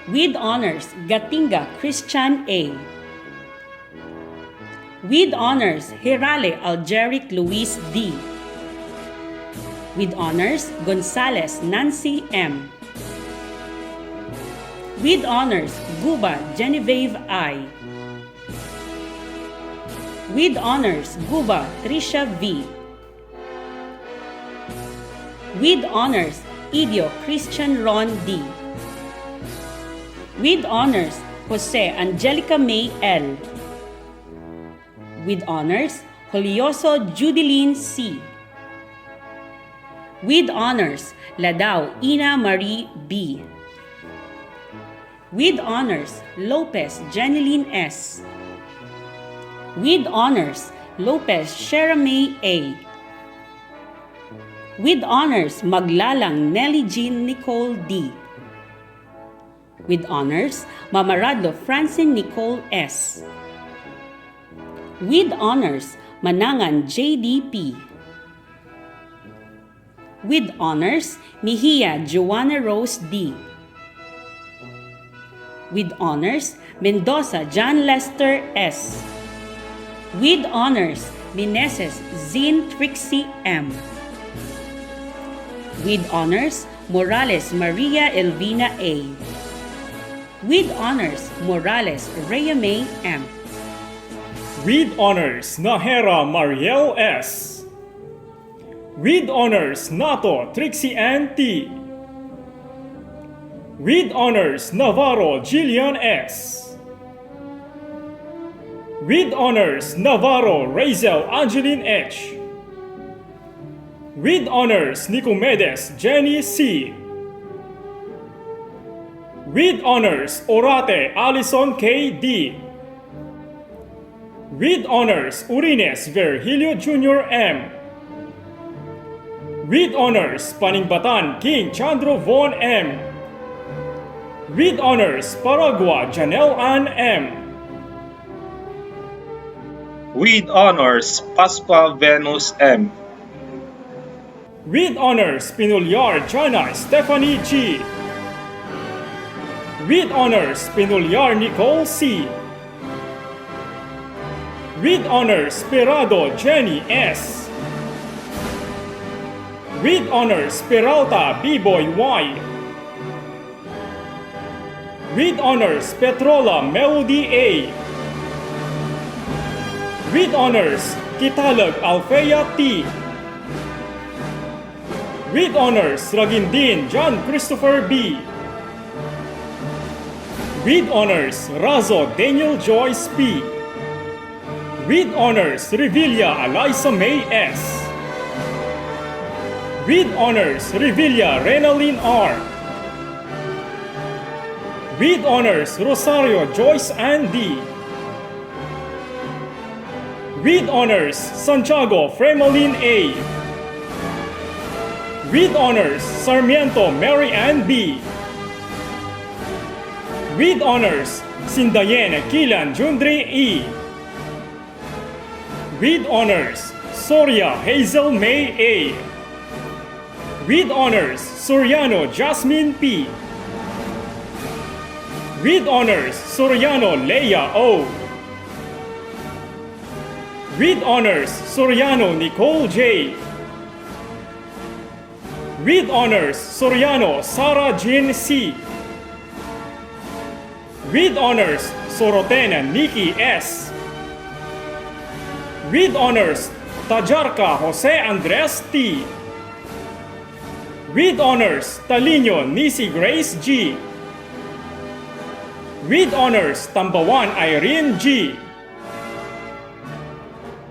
With honors, Gatinga Christian A. With honors, Hirale Algeric Luis D. With honors, Gonzales Nancy M. With honors, Guba Genevieve I. With honors, Guba Trisha V. With honors, Idio Christian Ron D. With honors, Jose Angelica May L. With honors, Julioso Judeline C. With honors, Ladao Ina Marie B. With honors, Lopez Janeline S. With honors, Lopez Sheramay A. With honors, Maglalang Nelly Jean Nicole D. With honors, Mamaradlo Francine Nicole S. With honors, Manangan JDP. With honors, Mejia Joanna Rose D. With honors, Mendoza John Lester S. With honors, Meneses Zin Trixie M. With honors, Morales Maria Elvina A. With honors, Morales Rhea May M. With honors, Nahera Mariel S. With honors, Nato Trixie Ann T. With honors, Navarro Jillian S. With honors, Navarro Razel Angeline H. With honors, Nicomedes Jenny C. With honors, Orate Alison K. D. With honors, Urines Virgilio Jr. M. With honors, Paningbatan King Chandro Von M. With honors, Paragua Janelle Ann M. With honors, Pasqua Venus M. With honors, Pinulyar Jana Stephanie G. With honors, Pinulyar Nicole C. With honors, Pirado Jenny S. With honors, Peralta B-Boy Y. With honors, Petrola Melody A. With honors, Kitalag Alfea T. With honors, Ragindin John Christopher B. With honors, Razo Daniel Joyce P. With honors, Revilla Eliza May S. With honors, Revilla Renaline R. With honors, Rosario Joyce Ann D. With honors, Santiago Fremalin A. With honors, Sarmiento Mary Ann B. With honors, Sindayen Kilan Jundri E. With honors, Soria Hazel May A. With honors, Soriano Jasmine P. With honors, Soriano Leia O. With honors, Soriano Nicole J. With honors, Soriano Sarah Jean C. With honors, Sorotena Nikki S. With honors, Tajarka Jose Andres T. With honors, Talino Nisi Grace G. With honors, Tambawan Irene G.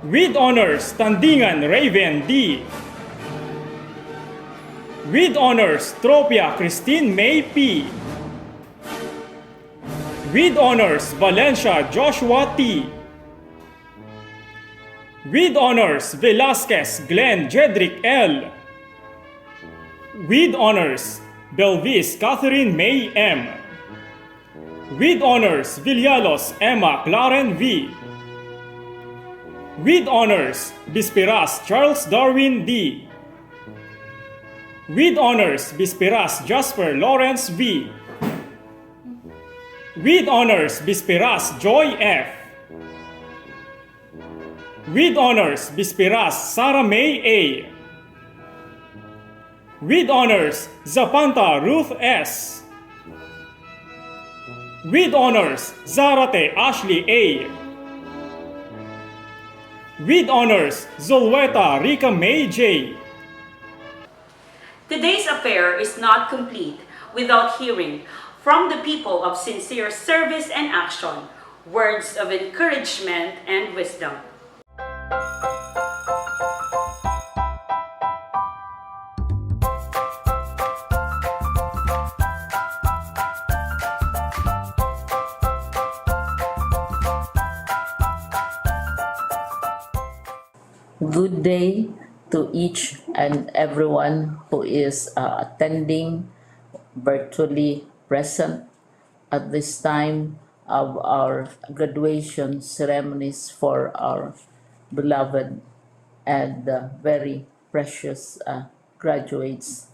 With honors, Tandingan Raven D. With honors, Tropia Christine May P. With honors, Valencia Joshua T. With honors, Velasquez Glenn Jedrick L. With honors, Belvis Catherine May M. With honors, Villalos Emma Claren V. With honors, Bispiras Charles Darwin D. With honors, Bispiras Jasper Lawrence V. With honors, Bispiras Joy F. With honors, Bispiras Sarah May A. With honors, Zapanta Ruth S. With honors, Zarate Ashley A. With honors, Zolweta Rika May J. Today's affair is not complete without hearing from the people of sincere service and action, words of encouragement and wisdom. Good day to each and everyone who is attending virtually present at this time of our graduation ceremonies for our beloved and very precious graduates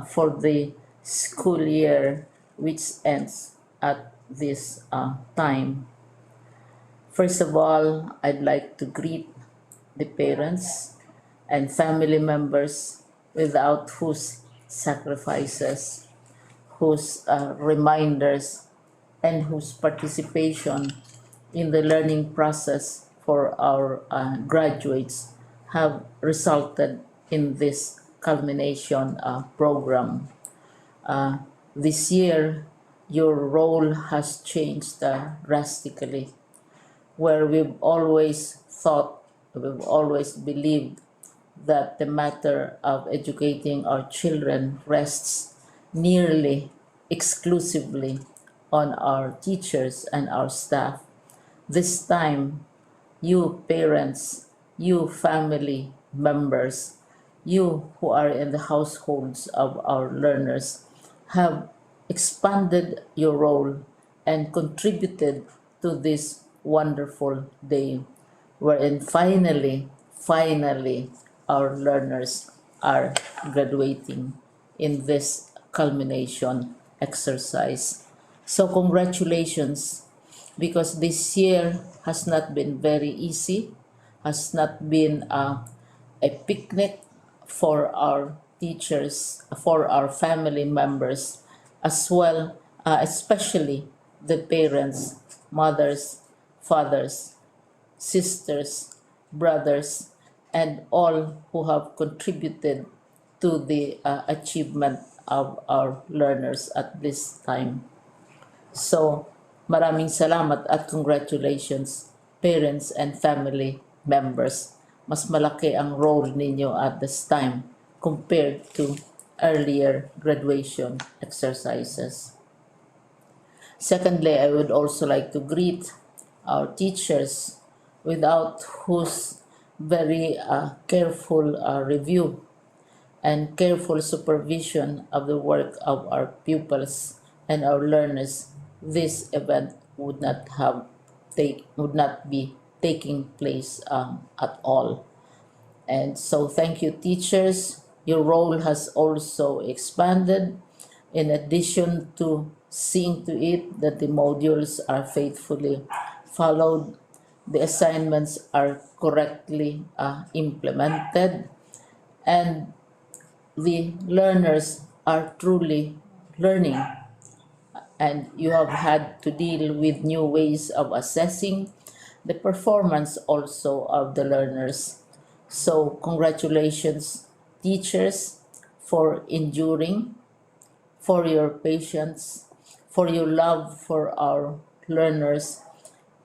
for the school year which ends at this time. First of all, I'd like to greet the parents and family members without whose sacrifices, whose reminders, and whose participation in the learning process for our graduates have resulted in this culmination program. This year, your role has changed drastically, where we've always believed that the matter of educating our children rests nearly exclusively on our teachers and our staff. This time, you parents, you family members, you who are in the households of our learners have expanded your role and contributed to this wonderful day, wherein finally, our learners are graduating in this culmination exercise. So congratulations, because this year has not been very easy, has not been a picnic for our teachers, for our family members, as well, especially the parents, mothers, fathers, sisters, brothers, and all who have contributed to the achievement of our learners at this time. So, maraming salamat at congratulations, parents and family members. Mas malaki ang role ninyo at this time compared to earlier graduation exercises. Secondly, I would also like to greet our teachers, without whose very careful review and careful supervision of the work of our pupils and our learners, this event would not be taking place at all. And so thank you, teachers. Your role has also expanded in addition to seeing to it that the modules are faithfully followed, the assignments are correctly implemented, and the learners are truly learning. And you have had to deal with new ways of assessing the performance also of the learners. So, congratulations, teachers, for enduring, for your patience, for your love for our learners,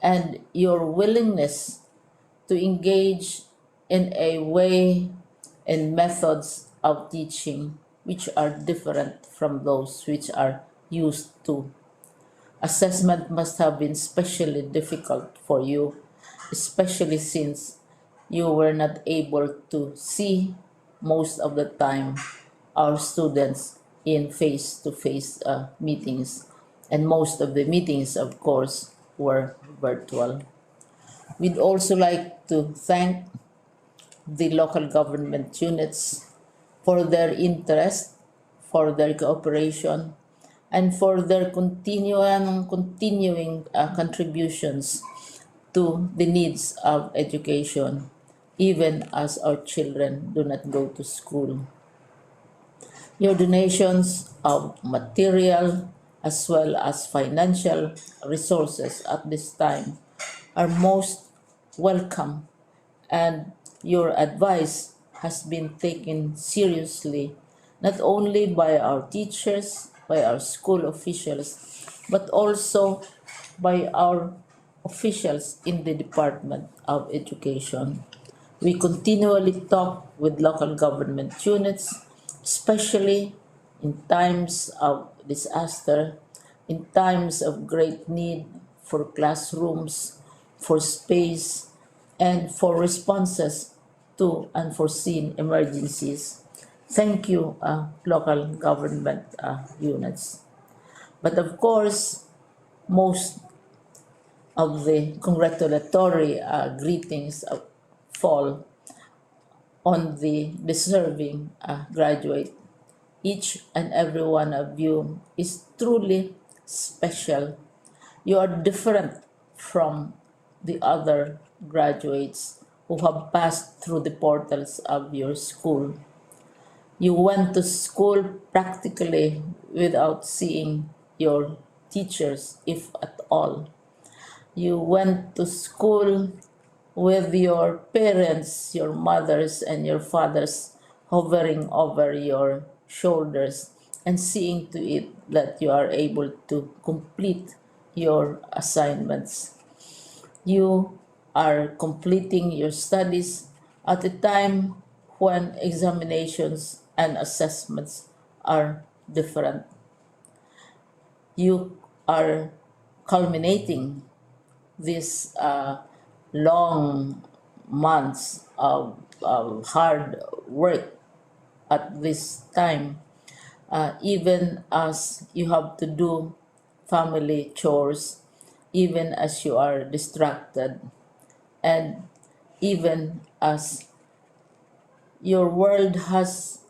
and your willingness to engage in a way and methods of teaching which are different from those which are used to. Assessment must have been especially difficult for you, especially since you were not able to see most of the time our students in face to face meetings, and most of the meetings, of course, were virtual. We'd also like to thank the local government units for their interest, for their cooperation, and for their continuing contributions to the needs of education, even as our children do not go to school. Your donations of material as well as financial resources at this time are most welcome, and your advice has been taken seriously not only by our teachers, by our school officials, but also by our officials in the Department of Education. We continually talk with local government units, especially in times of disaster, in times of great need for classrooms, for space, and for responses to unforeseen emergencies. Thank you, local government units. But of course, most of the congratulatory greetings fall on the deserving graduate. Each and every one of you is truly special. You are different from the other graduates who have passed through the portals of your school. You went to school practically without seeing your teachers, if at all. You went to school with your parents, your mothers, and your fathers hovering over your shoulders and seeing to it that you are able to complete your assignments. You are completing your studies at a time when examinations and assessments are different. You are culminating these long months of hard work at this time, even as you have to do family chores, even as you are distracted, and even as your world has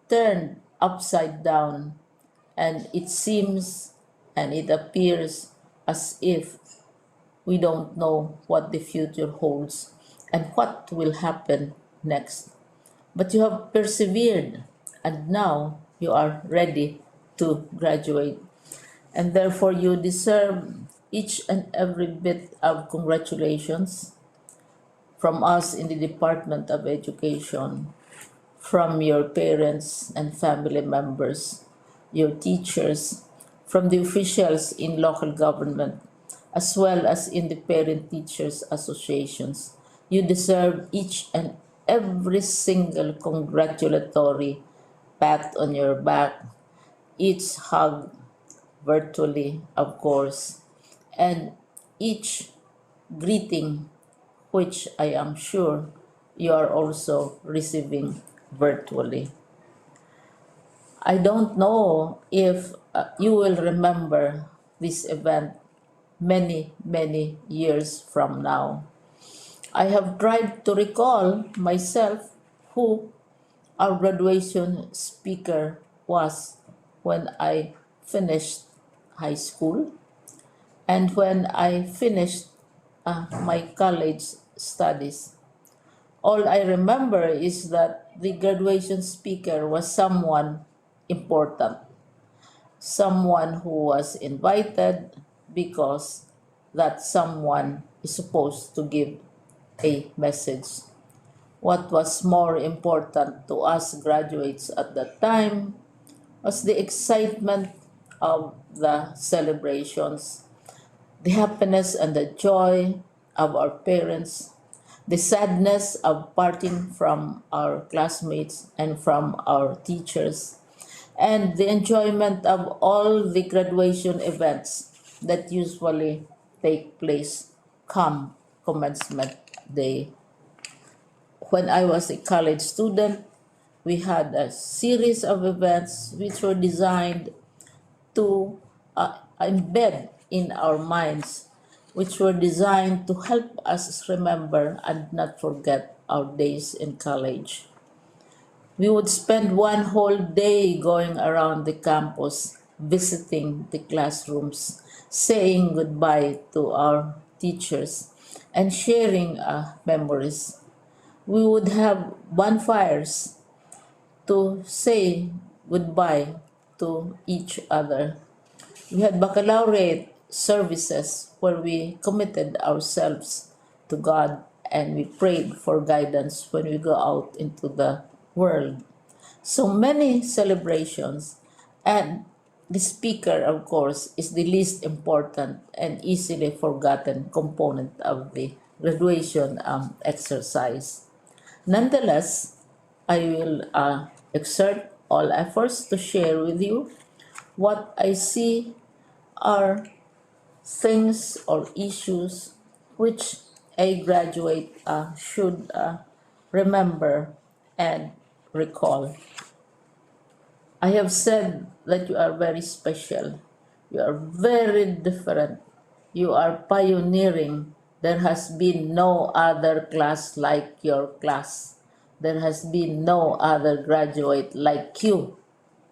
turned upside down, and it seems and it appears as if we don't know what the future holds and what will happen next. But you have persevered, and now you are ready to graduate. And therefore, you deserve each and every bit of congratulations from us in the Department of Education, from your parents and family members, your teachers, from the officials in local government, as well as in the parent teachers associations. You deserve each and every single congratulatory pat on your back, each hug virtually, of course, and each greeting, which I am sure you are also receiving virtually. I don't know if you will remember this event many, many years from now. I have tried to recall myself who our graduation speaker was when I finished high school and when I finished my college studies. All I remember is that the graduation speaker was someone important, someone who was invited because that someone is supposed to give a message. What was more important to us graduates at that time was the excitement of the celebrations, the happiness and the joy of our parents, the sadness of parting from our classmates and from our teachers, and the enjoyment of all the graduation events that usually take place come commencement day. When I was a college student, we had a series of events which were designed to embed in our minds, which were designed to help us remember and not forget our days in college. We would spend one whole day going around the campus, visiting the classrooms, saying goodbye to our teachers, and sharing memories. We would have bonfires to say goodbye to each other. We had baccalaureate services where we committed ourselves to God and we prayed for guidance when we go out into the world. So many celebrations, and the speaker, of course, is the least important and easily forgotten component of the graduation exercise. Nonetheless, I will exert all efforts to share with you what I see are things or issues which a graduate should remember and recall. I have said that you are very special. You are very different. You are pioneering. There has been no other class like your class. There has been no other graduate like you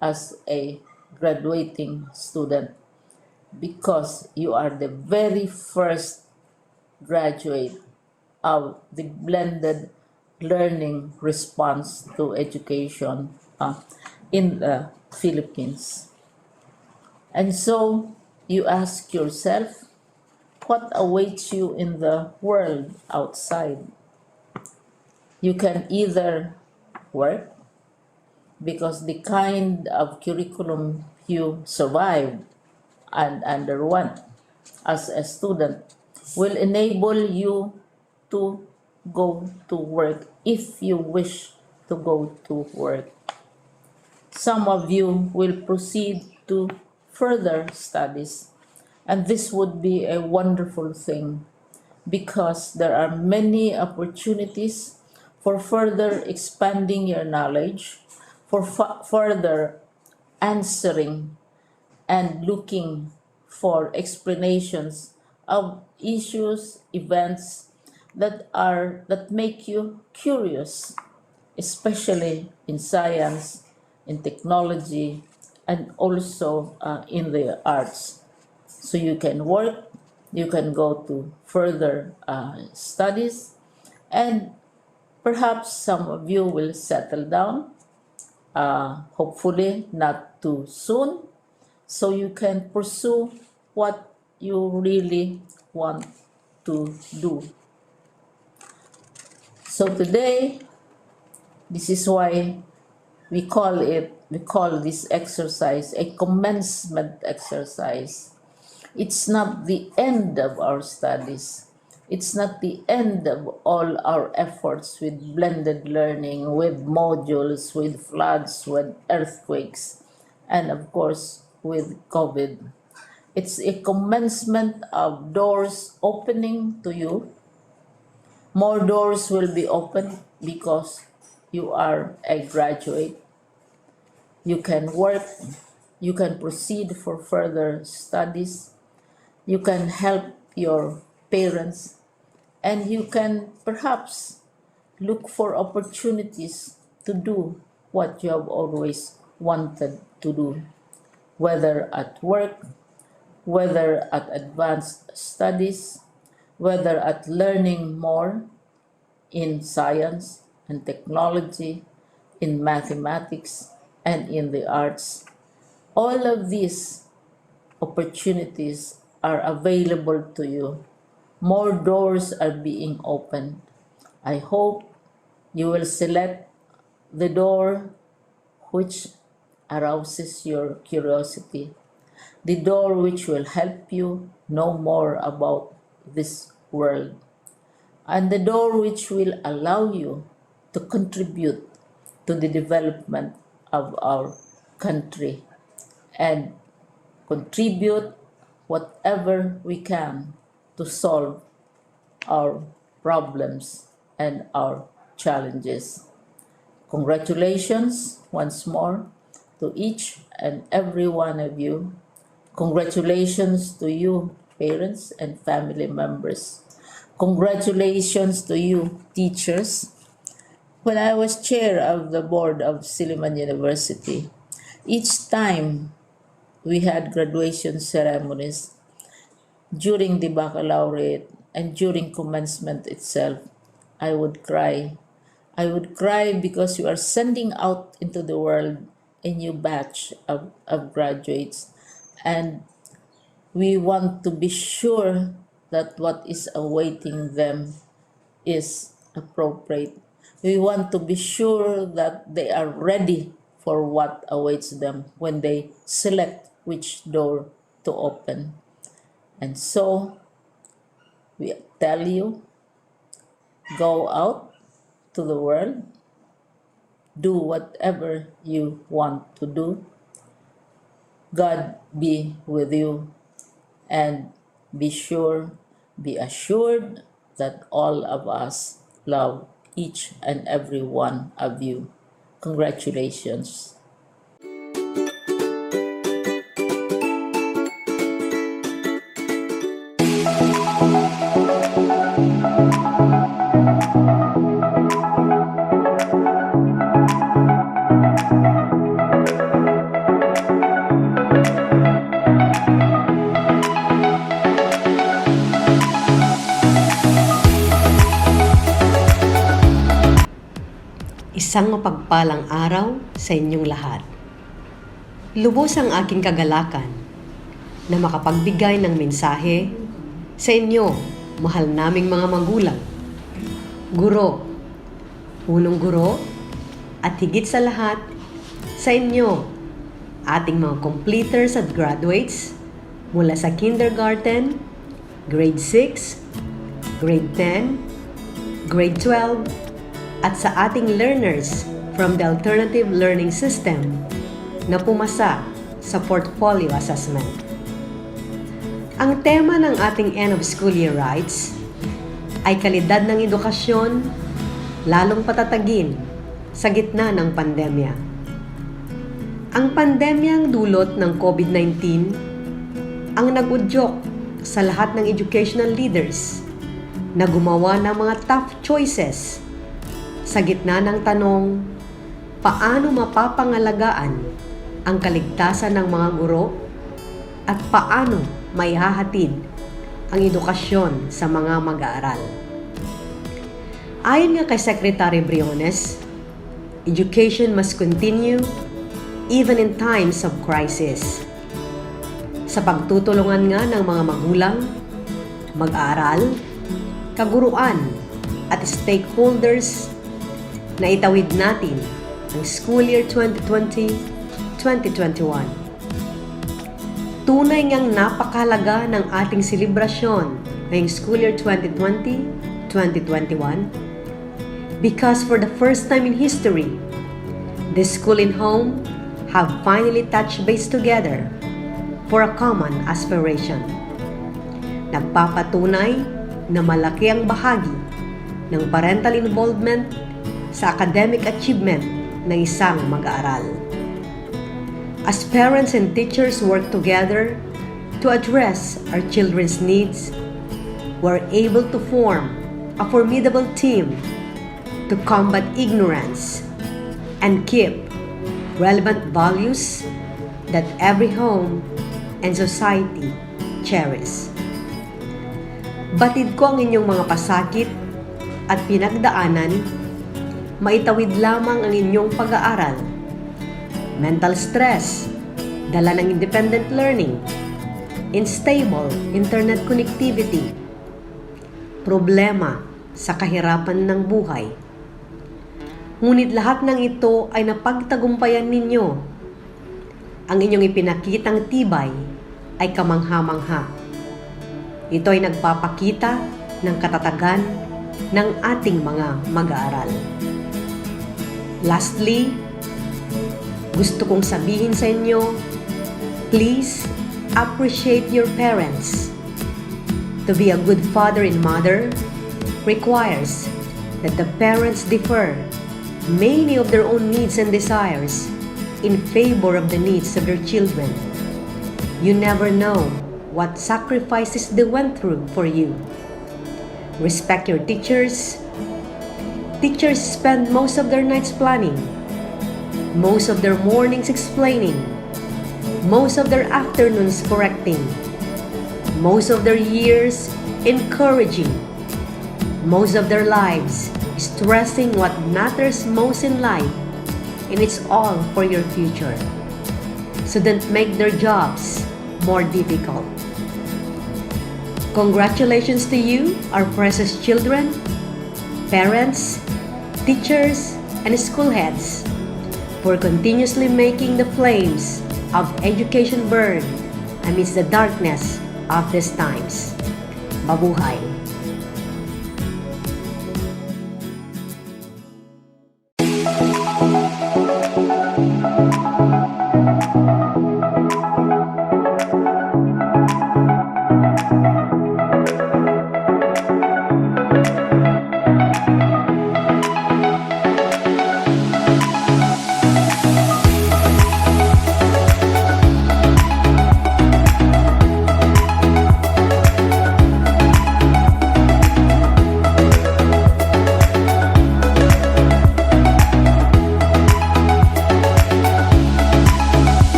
as a graduating student because you are the very first graduate of the blended learning response to education in the Philippines. And so you ask yourself, what awaits you in the world outside? You can either work because the kind of curriculum you survived and underwent as a student will enable you to go to work if you wish to go to work. Some of you will proceed to further studies, and this would be a wonderful thing because there are many opportunities for further expanding your knowledge, for further answering and looking for explanations of issues, events that make you curious, especially in science, in technology, and also in the arts. So you can work, you can go to further studies, and perhaps some of you will settle down, hopefully not too soon, so you can pursue what you really want to do. So today, this is why we call this exercise a commencement exercise. It's not the end of our studies. It's not the end of all our efforts with blended learning, with modules, with floods, with earthquakes, and of course with COVID. It's a commencement of doors opening to you. More doors will be opened because you are a graduate. You can work, you can proceed for further studies, You can help your parents, and you can perhaps look for opportunities to do what you have always wanted to do, whether at work, whether at advanced studies, whether at learning more in science and technology, in mathematics, and in the arts. All of these opportunities are available to you. More doors are being opened. I hope you will select the door which arouses your curiosity, the door which will help you know more about this world, and the door which will allow you to contribute to the development of our country and contribute whatever we can to solve our problems and our challenges. Congratulations once more to each and every one of you. Congratulations to you, parents and family members. Congratulations to you, teachers. When I was chair of the board of Silliman University, each time we had graduation ceremonies during the baccalaureate and during commencement itself, I would cry. I would cry because you are sending out into the world a new batch of graduates, and we want to be sure that what is awaiting them is appropriate. We want to be sure that they are ready for what awaits them when they select which door to open. And so, we tell you, go out to the world, do whatever you want to do. God be with you, and be assured that all of us love each and every one of you. Congratulations. Isang mapagpalang araw sa inyong lahat. Lubos ang aking kagalakan na makapagbigay ng mensahe sa inyo, mahal naming mga magulang, guro, punong guro, at higit sa lahat, sa inyo, ating mga completers at graduates mula sa kindergarten, grade 6, grade 10, grade 12, at sa ating learners from the alternative learning system na pumasa sa portfolio assessment. Ang tema ng ating end of school year rites ay kalidad ng edukasyon, lalong patatagin sa gitna ng pandemya. Ang pandemyang dulot ng COVID-19 ang nag-udyok sa lahat ng educational leaders na gumawa ng mga tough choices sa gitna ng tanong, paano mapapangalagaan ang kaligtasan ng mga guro at paano maihahatid ang edukasyon sa mga mag-aaral. Ayon nga kay Secretary Briones, education must continue even in times of crisis. Sa pagtutulungan nga ng mga magulang, mag-aaral, kaguruan at stakeholders na itawid natin ang school year 2020-2021. Tunay ngang napakahalaga ng ating selebrasyon ngayong school year 2020-2021 because for the first time in history, the school and home have finally touched base together for a common aspiration. Nagpapatunay na malaki ang bahagi ng parental involvement sa academic achievement ng isang mag-aaral. As parents and teachers work together to address our children's needs, we're able to form a formidable team to combat ignorance and keep relevant values that every home and society cherish. Batid ko ang inyong mga pasakit at pinagdaanan, maitawid lamang ang inyong pag-aaral. Mental stress, dala ng independent learning, unstable internet connectivity, problema sa kahirapan ng buhay. Ngunit lahat ng ito ay napagtagumpayan ninyo. Ang inyong ipinakitang tibay ay kamangha-mangha. Ito ay nagpapakita ng katatagan ng ating mga mag-aaral. Lastly, gusto kong sabihin sa inyo, please appreciate your parents. To be a good father and mother requires that the parents defer many of their own needs and desires in favor of the needs of their children. You never know what sacrifices they went through for you. Respect your teachers. Teachers spend most of their nights planning, most of their mornings explaining, most of their afternoons correcting, most of their years encouraging, most of their lives stressing what matters most in life, and it's all for your future. So don't make their jobs more difficult. Congratulations to you, our precious children, parents, teachers, and school heads, for continuously making the flames of education burn amidst the darkness of these times. Mabuhay!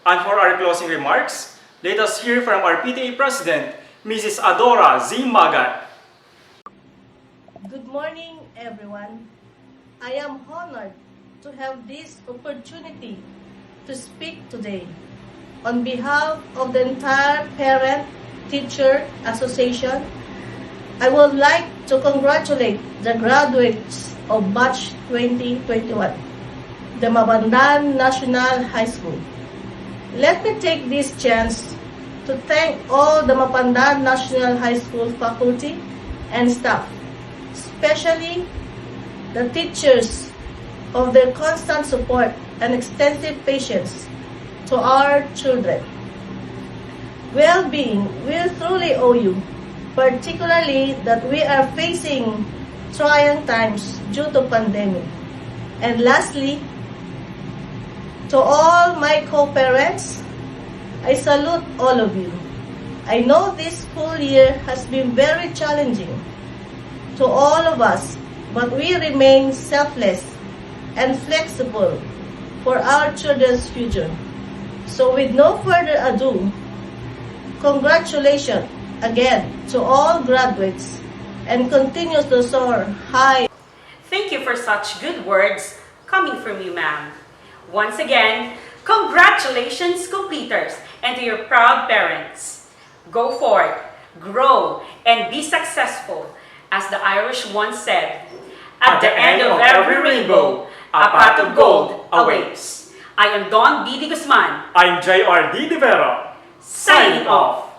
And for our closing remarks, let us hear from our PTA President, Mrs. Adora Z. Magat. Good morning, everyone. I am honored to have this opportunity to speak today. On behalf of the entire Parent-Teacher Association, I would like to congratulate the graduates of Batch 2021, the Mapandan National High School. Let me take this chance to thank all the Mapandan National High School faculty and staff, especially the teachers, of their constant support and extensive patience to our children. Well-being will truly owe you, particularly that we are facing trying times due to pandemic. And lastly, to all my co-parents, I salute all of you. I know this school year has been very challenging to all of us, but we remain selfless and flexible for our children's future. So with no further ado, congratulations again to all graduates and continue to soar high. Thank you for such good words coming from you, ma'am. Once again, congratulations, completers, and to your proud parents. Go forth, grow, and be successful. As the Irish once said, at the end of every rainbow, a pot of gold awaits. I am Don B. D. Guzman. I'm J.R.D. De Vera. Signing off.